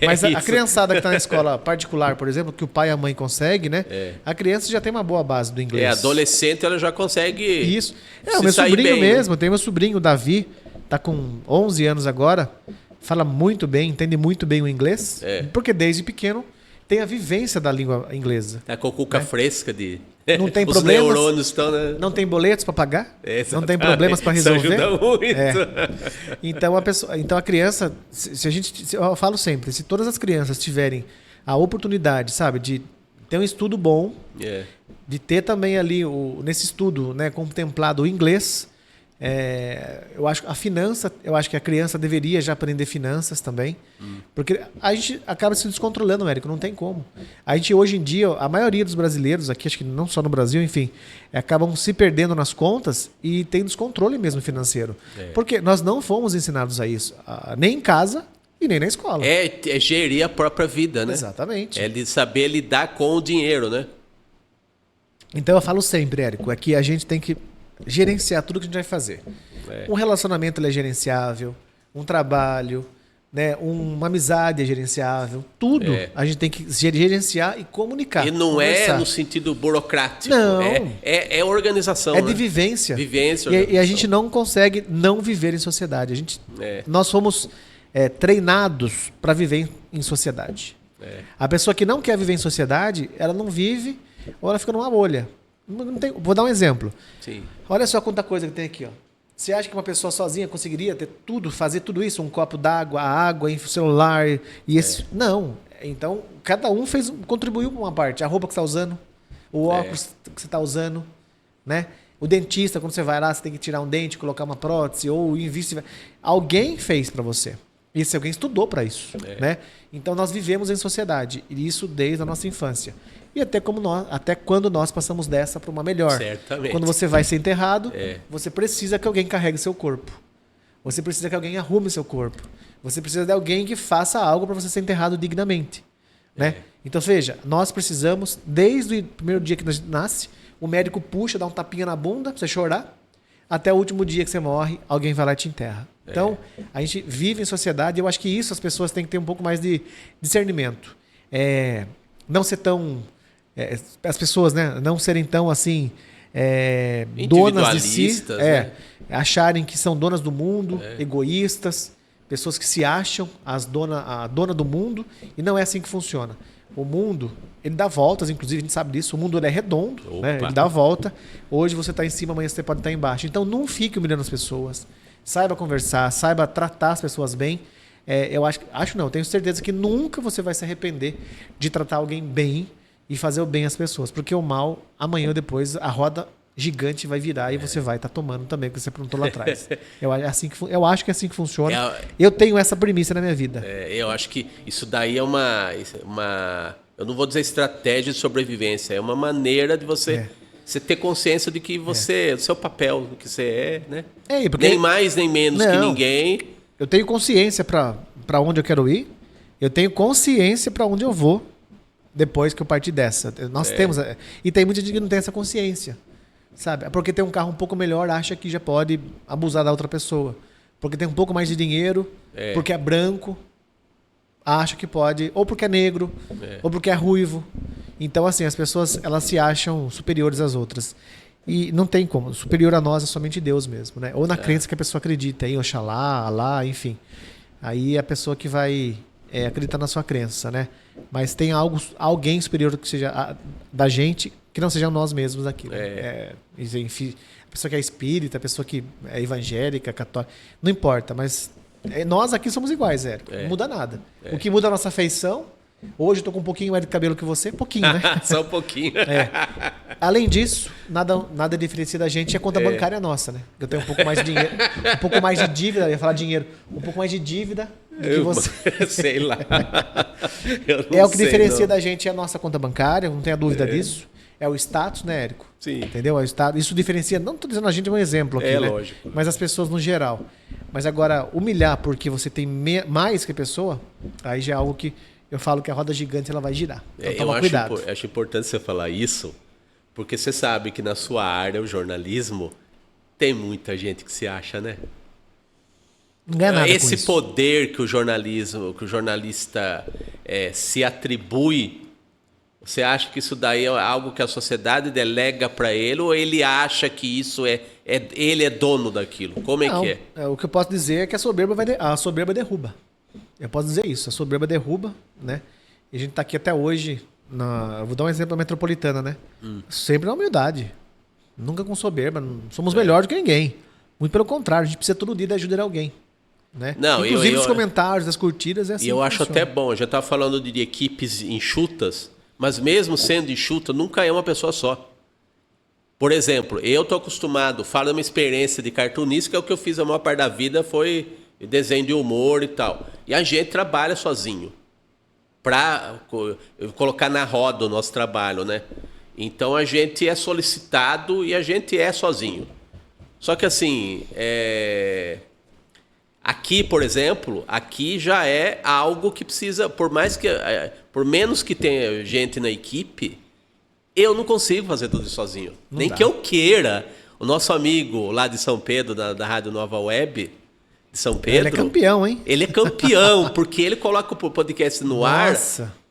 Mas a criançada que está na escola particular, por exemplo, que o pai e a mãe conseguem, né? A criança já tem uma boa base do inglês. Adolescente ela já consegue. Isso. O meu sobrinho mesmo, tem meu sobrinho, o Davi, tá com 11 anos agora, fala muito bem, entende muito bem o inglês, porque desde pequeno tem a vivência da língua inglesa. Tá com a cuca fresca de... Não tem os problemas. Neurônios estão, né? Não tem boletos para pagar. Não tem problemas para resolver. Isso ajuda muito. Então a criança, eu falo sempre, se todas as crianças tiverem a oportunidade, sabe, de ter um estudo bom, de ter também ali nesse estudo, né, contemplado o inglês, eu acho que a criança deveria já aprender finanças também, porque a gente acaba se descontrolando, Érico, não tem como. A gente hoje em dia, a maioria dos brasileiros aqui, acho que não só no Brasil, enfim, acabam se perdendo nas contas e tem descontrole mesmo financeiro, porque nós não fomos ensinados a isso, nem em casa e nem na escola. É gerir a própria vida, né? Exatamente. É de saber lidar com o dinheiro, né? Então eu falo sempre, Érico, é que a gente tem que gerenciar tudo que a gente vai fazer. Um relacionamento ele é gerenciável, um trabalho, né, uma amizade é gerenciável, tudo a gente tem que gerenciar e comunicar. E não conversar. No sentido burocrático. Não. É organização. É de vivência. E a gente não consegue não viver em sociedade. Nós somos treinados para viver em sociedade. A pessoa que não quer viver em sociedade, ela não vive ou ela fica numa bolha. Vou dar um exemplo. Sim. Olha só quanta coisa que tem aqui. Ó. Você acha que uma pessoa sozinha conseguiria ter tudo, fazer tudo isso? Um copo d'água, a água, o celular e esse... Não. Então, cada um contribuiu com uma parte. A roupa que você está usando, o óculos que você está usando, né? O dentista, quando você vai lá, você tem que tirar um dente, colocar uma prótese, ou investir. Alguém fez para você. E esse alguém estudou para isso. Né? Então, nós vivemos em sociedade. E isso desde a nossa infância. E até quando nós passamos dessa para uma melhor. Certamente. Quando você vai ser enterrado, você precisa que alguém carregue seu corpo. Você precisa que alguém arrume seu corpo. Você precisa de alguém que faça algo para você ser enterrado dignamente. Né? Então, veja, nós precisamos, desde o primeiro dia que nós nasce, o médico puxa, dá um tapinha na bunda pra você chorar, até o último dia que você morre, alguém vai lá e te enterra. Então, a gente vive em sociedade e eu acho que isso as pessoas têm que ter um pouco mais de discernimento. Não ser tão... as pessoas, né, não serem tão assim... donas de si, né? Acharem que são donas do mundo, egoístas, pessoas que se acham a dona do mundo, e não é assim que funciona. O mundo, ele dá voltas, inclusive a gente sabe disso, o mundo ele é redondo, né? Ele dá volta. Hoje você está em cima, amanhã você pode estar embaixo. Então não fique humilhando as pessoas, saiba conversar, saiba tratar as pessoas bem. Tenho certeza que nunca você vai se arrepender de tratar alguém bem e fazer o bem às pessoas, porque o mal, amanhã ou depois, a roda gigante vai virar e você vai estar tomando também o que você aprontou lá atrás. Eu acho que é assim que funciona. Eu tenho essa premissa na minha vida. Eu acho que isso daí é uma... Eu não vou dizer estratégia de sobrevivência, é uma maneira de você ter consciência de que você... do seu papel, do que você é, né? Nem mais, nem menos que ninguém. Eu tenho consciência para onde eu quero ir, eu tenho consciência para onde eu vou depois que eu partir dessa. Nós temos... E tem muita gente que não tem essa consciência. Sabe? Porque tem um carro um pouco melhor, acha que já pode abusar da outra pessoa. Porque tem um pouco mais de dinheiro, porque é branco, acha que pode, ou porque é negro, ou porque é ruivo. Então, assim, as pessoas elas se acham superiores às outras. E não tem como. Superior a nós é somente Deus mesmo, né? Ou na crença que a pessoa acredita, em Oxalá, Alá, enfim. Aí é a pessoa que vai acreditar na sua crença, né? Mas tem alguém superior que seja da gente, que não sejam nós mesmos aqui. Enfim, a pessoa que é espírita, a pessoa que é evangélica, católica, não importa, mas nós aqui somos iguais, Érico. Não muda nada. O que muda é a nossa feição. Hoje eu tô com um pouquinho mais de cabelo que você, pouquinho, né? Só um pouquinho. Além disso, nada diferencia da gente, a conta bancária nossa, né? Eu tenho um pouco mais de dinheiro, um pouco mais de dívida, eu ia falar dinheiro, um pouco mais de dívida do que você. Sei lá. O que diferencia da gente é a nossa conta bancária, não tenha dúvida disso. É o status, né, Érico? Sim. Entendeu? É o status. Isso diferencia, não estou dizendo a gente é um exemplo aqui, né? Lógico. Mas as pessoas no geral. Mas agora, humilhar porque você tem mais que a pessoa, aí já é algo que eu falo que a roda gigante ela vai girar. Então toma cuidado. Eu acho importante você falar isso, porque você sabe que na sua área, o jornalismo, tem muita gente que se acha, né? Não ganha nada Esse com isso. poder que o jornalista se atribui, você acha que isso daí é algo que a sociedade delega para ele, ou ele acha que isso ele é dono daquilo? Como é que é? O que eu posso dizer é que a soberba derruba. Eu posso dizer isso, a soberba derruba, né? E a gente está aqui até hoje, eu vou dar um exemplo da Metropolitana, né? Sempre na humildade, nunca com soberba, não somos melhores do que ninguém. Muito pelo contrário, a gente precisa todo dia de ajudar alguém. Né? Não, inclusive os comentários, as curtidas, é assim. E eu acho até bom, eu já estava falando de equipes enxutas, mas mesmo sendo enxuta, nunca é uma pessoa só. Por exemplo, eu estou acostumado, falo da minha experiência de cartunista, que é o que eu fiz a maior parte da vida, foi desenho de humor e tal. E a gente trabalha sozinho, para colocar na roda o nosso trabalho, né? Então a gente é solicitado e a gente é sozinho. Só que assim, aqui, por exemplo, aqui já é algo que precisa, por menos que tenha gente na equipe, eu não consigo fazer tudo isso sozinho. Nem que eu queira. O nosso amigo lá de São Pedro, da Rádio Nova Web, de São Pedro... Ele é campeão, hein? Ele é campeão, porque ele coloca o podcast no ar,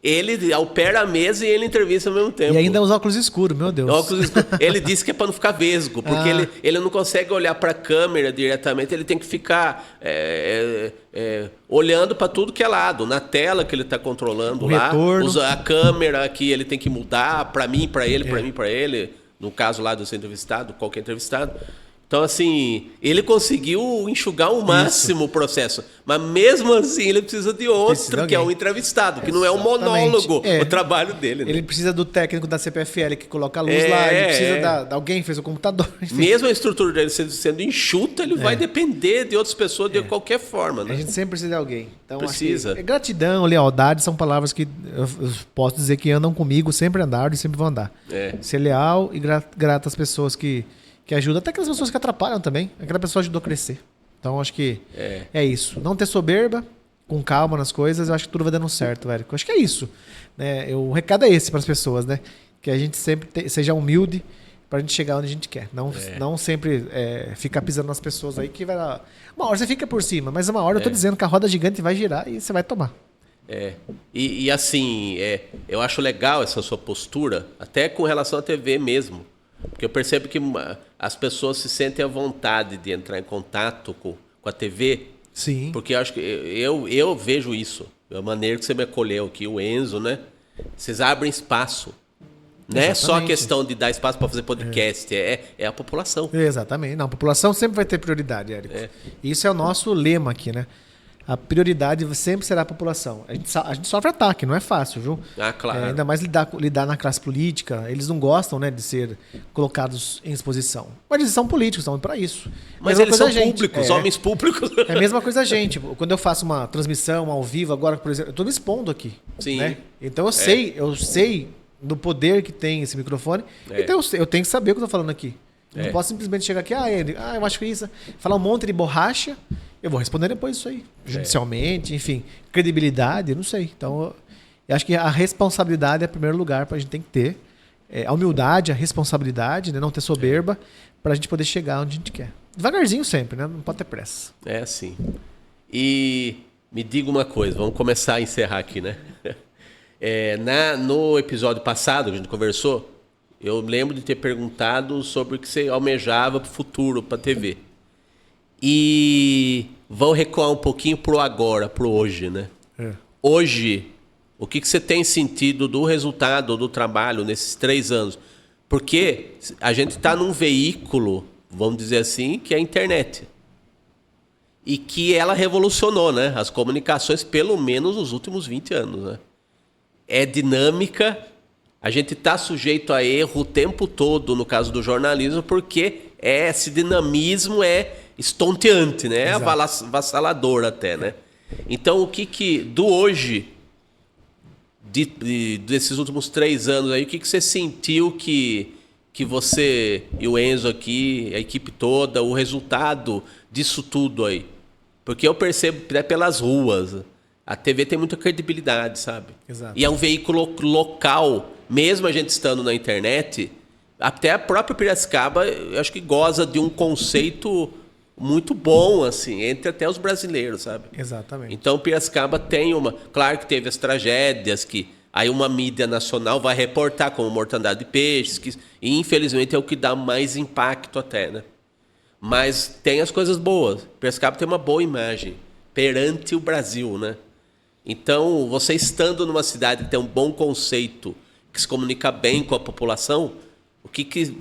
ele opera a mesa e ele entrevista ao mesmo tempo. E ainda usa óculos escuros, meu Deus. Óculos escuros. Ele disse que é para não ficar vesgo, porque ele não consegue olhar para a câmera diretamente, ele tem que ficar olhando para tudo que é lado, na tela que ele está controlando lá. Usa a câmera que ele tem que mudar para mim, para ele, para mim, para ele. No caso lá do seu entrevistado, qualquer entrevistado. Então, assim, ele conseguiu enxugar ao máximo o processo. Mas mesmo assim, ele precisa de outro, que é um entrevistado, que não é um monólogo, o trabalho dele. Né? Ele precisa do técnico da CPFL que coloca a luz lá, ele precisa de alguém que fez o computador. Enfim. Mesmo a estrutura dele sendo enxuta, ele vai depender de outras pessoas de qualquer forma. Né? A gente sempre precisa de alguém. Então, precisa. Gratidão, lealdade são palavras que eu posso dizer que andam comigo, sempre andaram e sempre vão andar. Ser leal e grato às pessoas que ajuda, até aquelas pessoas que atrapalham também. Aquela pessoa ajudou a crescer. Então, acho que é isso. Não ter soberba, com calma nas coisas, eu acho que tudo vai dando certo, velho. Eu acho que é isso. Né? O recado é esse para as pessoas, né? Que a gente sempre seja humilde, pra gente chegar onde a gente quer. Não sempre ficar pisando nas pessoas aí que vai lá. Uma hora você fica por cima, mas uma hora eu tô dizendo que a roda gigante vai girar e você vai tomar. E assim, eu acho legal essa sua postura, até com relação à TV mesmo. Porque eu percebo que as pessoas se sentem à vontade de entrar em contato com a TV. Sim. Porque eu acho que eu vejo isso. A maneira que você me acolheu aqui, o Enzo, né? Vocês abrem espaço. Não é só a questão de dar espaço para fazer podcast, é a população. Exatamente. Não, a população sempre vai ter prioridade, Érico. Isso é o nosso lema aqui, né? A prioridade sempre será a população. A gente sofre ataque, não é fácil, viu? Claro. Ainda mais lidar na classe política. Eles não gostam, né, de ser colocados em exposição. Mas eles são políticos, estão para isso. Mas eles são públicos, homens públicos. É a mesma coisa a gente. Quando eu faço uma transmissão ao vivo, agora, por exemplo, eu estou me expondo aqui. Sim. Né? Então eu sei do poder que tem esse microfone. Então eu tenho que saber o que eu estou falando aqui. Eu não posso simplesmente chegar aqui, eu acho que isso. Falar um monte de borracha. Eu vou responder depois isso aí. Judicialmente, enfim. Credibilidade, não sei. Então, eu acho que a responsabilidade é o primeiro lugar para a gente tem que ter. A humildade, a responsabilidade, né? Não ter soberba, para a gente poder chegar onde a gente quer. Devagarzinho sempre, né? Não pode ter pressa. Sim. E me diga uma coisa, vamos começar a encerrar aqui, né? No episódio passado que a gente conversou, eu lembro de ter perguntado sobre o que você almejava para o futuro, para a TV. E vamos recuar um pouquinho pro agora, pro hoje, né? Hoje, o que você tem sentido do resultado do trabalho nesses 3 anos? Porque a gente está num veículo, vamos dizer assim, que é a internet. E que ela revolucionou, né? As comunicações, pelo menos nos últimos 20 anos, né? É dinâmica, a gente está sujeito a erro o tempo todo, no caso do jornalismo, porque esse dinamismo estonteante, né? Avassalador até, né? Então, o que do hoje, desses últimos 3 anos aí, o que você sentiu que você e o Enzo aqui, a equipe toda, o resultado disso tudo aí? Porque eu percebo até pelas ruas, a TV tem muita credibilidade, sabe? Exato. E é um veículo local, mesmo a gente estando na internet, até a própria Piracicaba, eu acho que goza de um conceito muito bom, assim, entre até os brasileiros, sabe? Exatamente. Então, Piracicaba tem claro que teve as tragédias, que aí uma mídia nacional vai reportar, como mortandade de peixes, e infelizmente é o que dá mais impacto até, né? Mas tem as coisas boas. Piracicaba tem uma boa imagem perante o Brasil, né? Então, você estando numa cidade que tem um bom conceito, que se comunica bem com a população, o que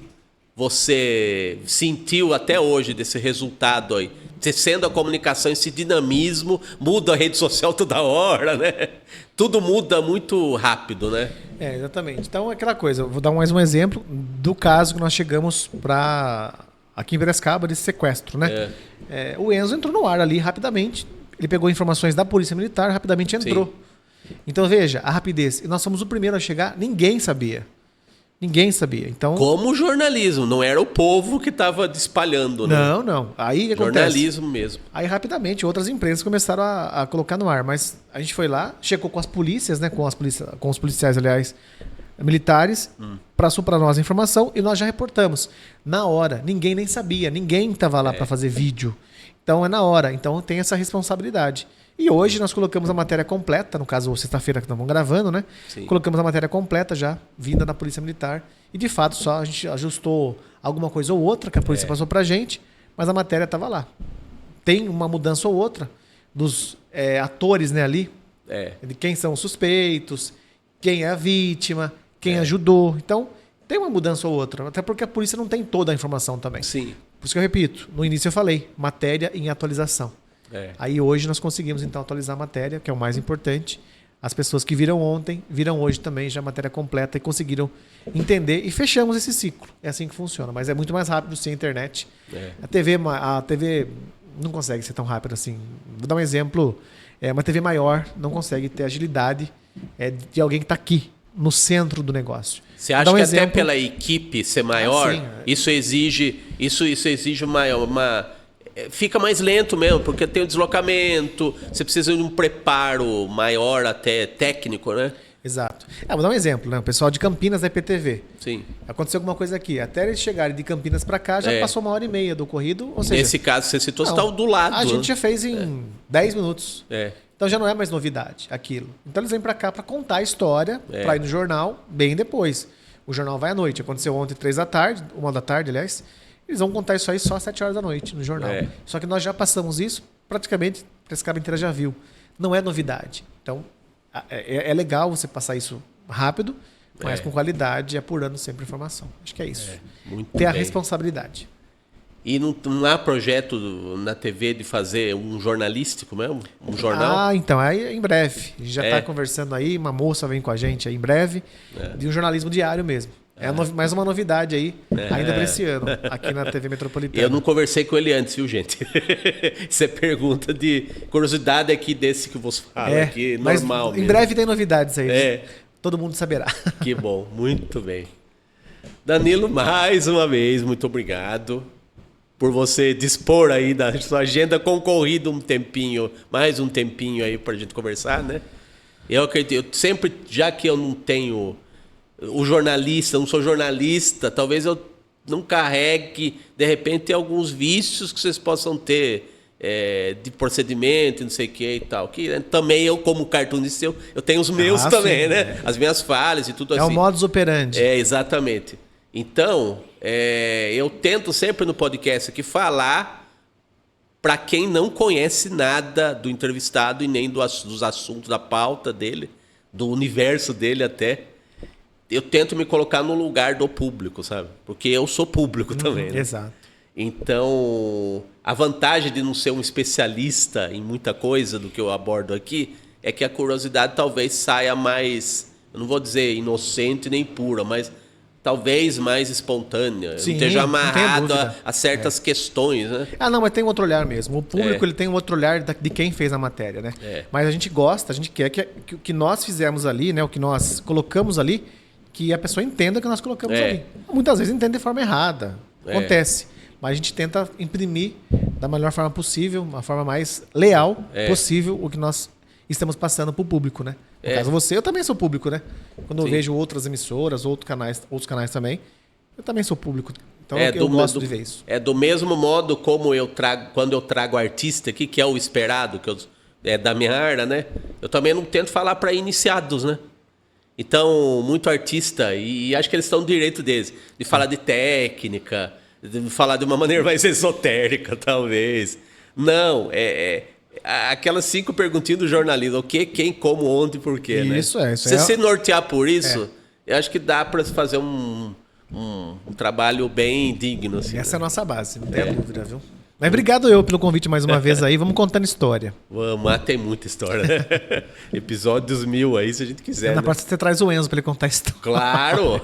você sentiu até hoje desse resultado aí? Sendo a comunicação, esse dinamismo, muda a rede social toda hora, né? Tudo muda muito rápido, né? Exatamente. Então, é aquela coisa, eu vou dar mais um exemplo do caso que nós chegamos aqui em Piracicaba, de sequestro, né? O Enzo entrou no ar ali rapidamente, ele pegou informações da Polícia Militar, rapidamente entrou. Sim. Então, veja, a rapidez. E nós fomos o primeiro a chegar, ninguém sabia. Ninguém sabia. Então, como jornalismo, não era o povo que estava espalhando, né? Não. Aí que acontece? Jornalismo mesmo. Aí rapidamente outras empresas começaram a colocar no ar, mas a gente foi lá, checou com as polícias, né, com os policiais, aliás, militares, passou para nós a informação e nós já reportamos. Na hora, ninguém nem sabia, ninguém estava lá para fazer vídeo. Então é na hora, então tem essa responsabilidade. E hoje nós colocamos a matéria completa, no caso, sexta-feira que estamos gravando, né? Sim. Colocamos a matéria completa já, vinda da Polícia Militar. E, de fato, só a gente ajustou alguma coisa ou outra que a polícia passou pra gente, mas a matéria estava lá. Tem uma mudança ou outra dos atores, né, ali, de quem são os suspeitos, quem é a vítima, quem ajudou. Então, tem uma mudança ou outra, até porque a polícia não tem toda a informação também. Sim. Por isso que eu repito, no início eu falei, matéria em atualização. Aí hoje nós conseguimos então atualizar a matéria, que é o mais importante. As pessoas que viram ontem, viram hoje também já a matéria completa e conseguiram entender e fechamos esse ciclo. É assim que funciona, mas é muito mais rápido sem a internet. A TV não consegue ser tão rápida assim. Vou dar um exemplo, uma TV maior não consegue ter agilidade de alguém que está aqui, no centro do negócio. Você acha que até pela equipe ser maior, isso exige fica mais lento mesmo, porque tem o deslocamento, você precisa de um preparo maior até técnico, né? Exato. Vou dar um exemplo, né? O pessoal de Campinas da IPTV. Sim. Aconteceu alguma coisa aqui. Até eles chegarem de Campinas para cá, já passou 1h30 do ocorrido. Ou seja, nesse caso, você citou, você está do lado. A gente já fez em 10 minutos. É. Então já não é mais novidade aquilo. Então eles vêm para cá para contar a história, para ir no jornal bem depois. O jornal vai à noite. Aconteceu ontem 3 da tarde, 1 da tarde, aliás. Eles vão contar isso aí só às 7 horas da noite no jornal. Só que nós já passamos isso, praticamente, Piracicaba inteira já viu. Não é novidade. Então, é legal você passar isso rápido, mas com qualidade, apurando sempre informação. Acho que é isso. Ter a responsabilidade. E não há projeto na TV de fazer um jornalístico mesmo? Um jornal? Então, aí em breve. A gente já está conversando aí, uma moça vem com a gente aí em breve, de um jornalismo diário mesmo. Mais uma novidade aí, ainda para esse ano, aqui na TV Metropolitana. Eu não conversei com ele antes, viu, gente? Isso é pergunta de curiosidade aqui desse que você fala aqui, normal mas mesmo. Em breve tem novidades aí, todo mundo saberá. Que bom, muito bem. Danilo, mais uma vez, muito obrigado por você dispor aí da sua agenda concorrida mais um tempinho aí para a gente conversar, né? Eu acredito, eu sempre, já que eu não tenho... não sou jornalista, talvez eu não carregue, de repente, alguns vícios que vocês possam ter de procedimento, não sei o que e tal. Que também eu, como cartunista, eu tenho os meus também, né? As minhas falhas e tudo assim. É o modus operandi. Exatamente. Então, eu tento sempre no podcast aqui falar para quem não conhece nada do entrevistado e nem dos assuntos, da pauta dele, do universo dele até. Eu tento me colocar no lugar do público, sabe? Porque eu sou público também, né? Exato. Então, a vantagem de não ser um especialista em muita coisa do que eu abordo aqui é que a curiosidade talvez saia mais, eu não vou dizer inocente nem pura, mas talvez mais espontânea. Sim, esteja amarrado a certas questões, né? Não, mas tem um outro olhar mesmo. O público ele tem um outro olhar de quem fez a matéria, né? Mas a gente gosta, a gente quer que o que nós fizemos ali, né? O que nós colocamos ali, que a pessoa entenda que nós colocamos ali. Muitas vezes entende de forma errada. Acontece. Mas a gente tenta imprimir da melhor forma possível, uma forma mais leal possível, o que nós estamos passando para o público, né? No caso você, eu também sou público, né? Quando eu vejo outras emissoras, outros canais também, eu também sou público. Então eu gosto de ver isso. É do mesmo modo como quando eu trago artista aqui, que é o esperado, é da minha área, né? Eu também não tento falar para iniciados, né? Então, muito artista, e acho que eles estão no direito deles, de falar de técnica, de falar de uma maneira mais esotérica, talvez. Não, aquelas 5 perguntinhas do jornalismo: o que, quem, como, onde, por quê, né? Isso Se você nortear por isso, eu acho que dá para fazer um trabalho bem digno. Assim, essa é a nossa base, não tem dúvida, viu? Mas obrigado pelo convite mais uma vez aí. Vamos contando história. Vamos, tem muita história, né? Episódios 1000 aí, se a gente quiser. Na próxima você traz o Enzo para ele contar a história. Claro!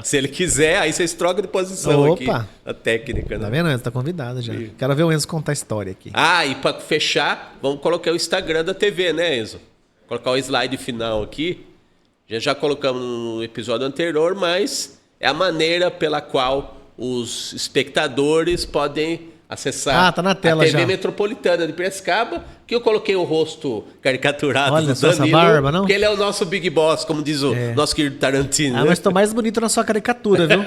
Se ele quiser, aí vocês trocam de posição aqui. A técnica, né? Tá vendo, Enzo? Tá convidado já. Quero ver o Enzo contar a história aqui. E para fechar, vamos colocar o Instagram da TV, né, Enzo? Colocar o slide final aqui. Já colocamos no episódio anterior, mas é a maneira pela qual os espectadores podem acessar tá na tela a TV já. Metropolitana de Piracicaba, que eu coloquei o rosto caricaturado do Danilo, essa barba, não? Porque ele é o nosso Big Boss, como diz o nosso querido Tarantino. Né? Mas tô mais bonito na sua caricatura, viu?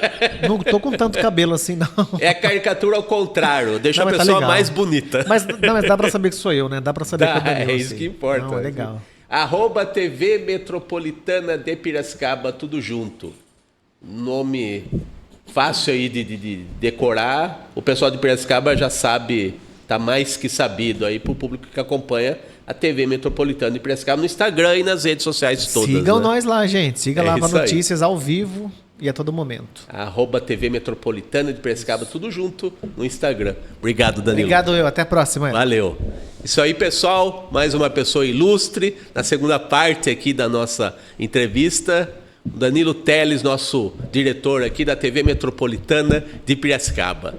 Não tô com tanto cabelo assim, não. É a caricatura ao contrário, deixa a pessoa mais bonita. Mas dá pra saber que sou eu, né? Dá pra saber que é o Danilo. É isso que importa. Não, é legal. @TV Metropolitana de Piracicaba, tudo junto. Nome fácil aí de decorar. O pessoal de Piracicaba já sabe, tá mais que sabido aí pro público que acompanha a TV Metropolitana de Piracicaba no Instagram e nas redes sociais todas. Sigam né? nós lá, gente. Siga lá para notícias ao vivo e a todo momento. @TV Metropolitana de Piracicaba, tudo junto no Instagram. Obrigado, Danilo. Obrigado eu. Até a próxima. Valeu. Isso aí, pessoal. Mais uma pessoa ilustre na segunda parte aqui da nossa entrevista. O Danilo Teles, nosso diretor aqui da TV Metropolitana de Piracicaba.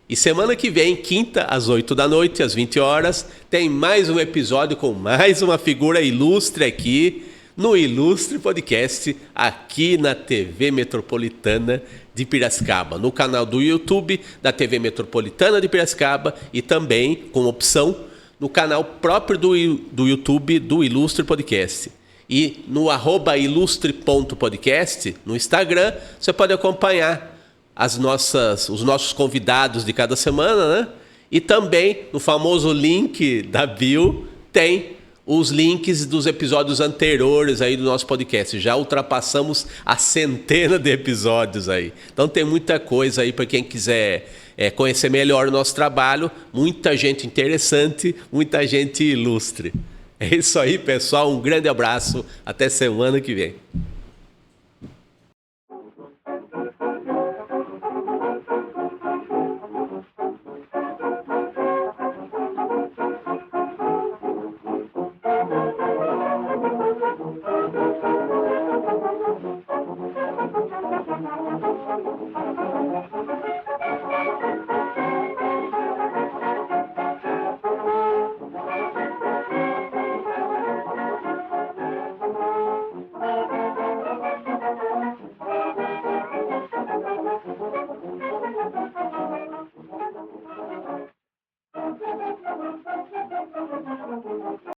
E semana que vem, quinta, às 8 da noite, às 20 horas, tem mais um episódio com mais uma figura ilustre aqui no Ilustre Podcast, aqui na TV Metropolitana de Piracicaba, no canal do YouTube da TV Metropolitana de Piracicaba e também, com opção, no canal próprio do YouTube do Ilustre Podcast. E no @ilustre.podcast, no Instagram, você pode acompanhar os nossos convidados de cada semana, né? E também, no famoso link da bio, tem os links dos episódios anteriores aí do nosso podcast. Já ultrapassamos a centena de episódios aí. Então tem muita coisa aí para quem quiser conhecer melhor o nosso trabalho. Muita gente interessante, muita gente ilustre. É isso aí, pessoal. Um grande abraço. Até semana que vem.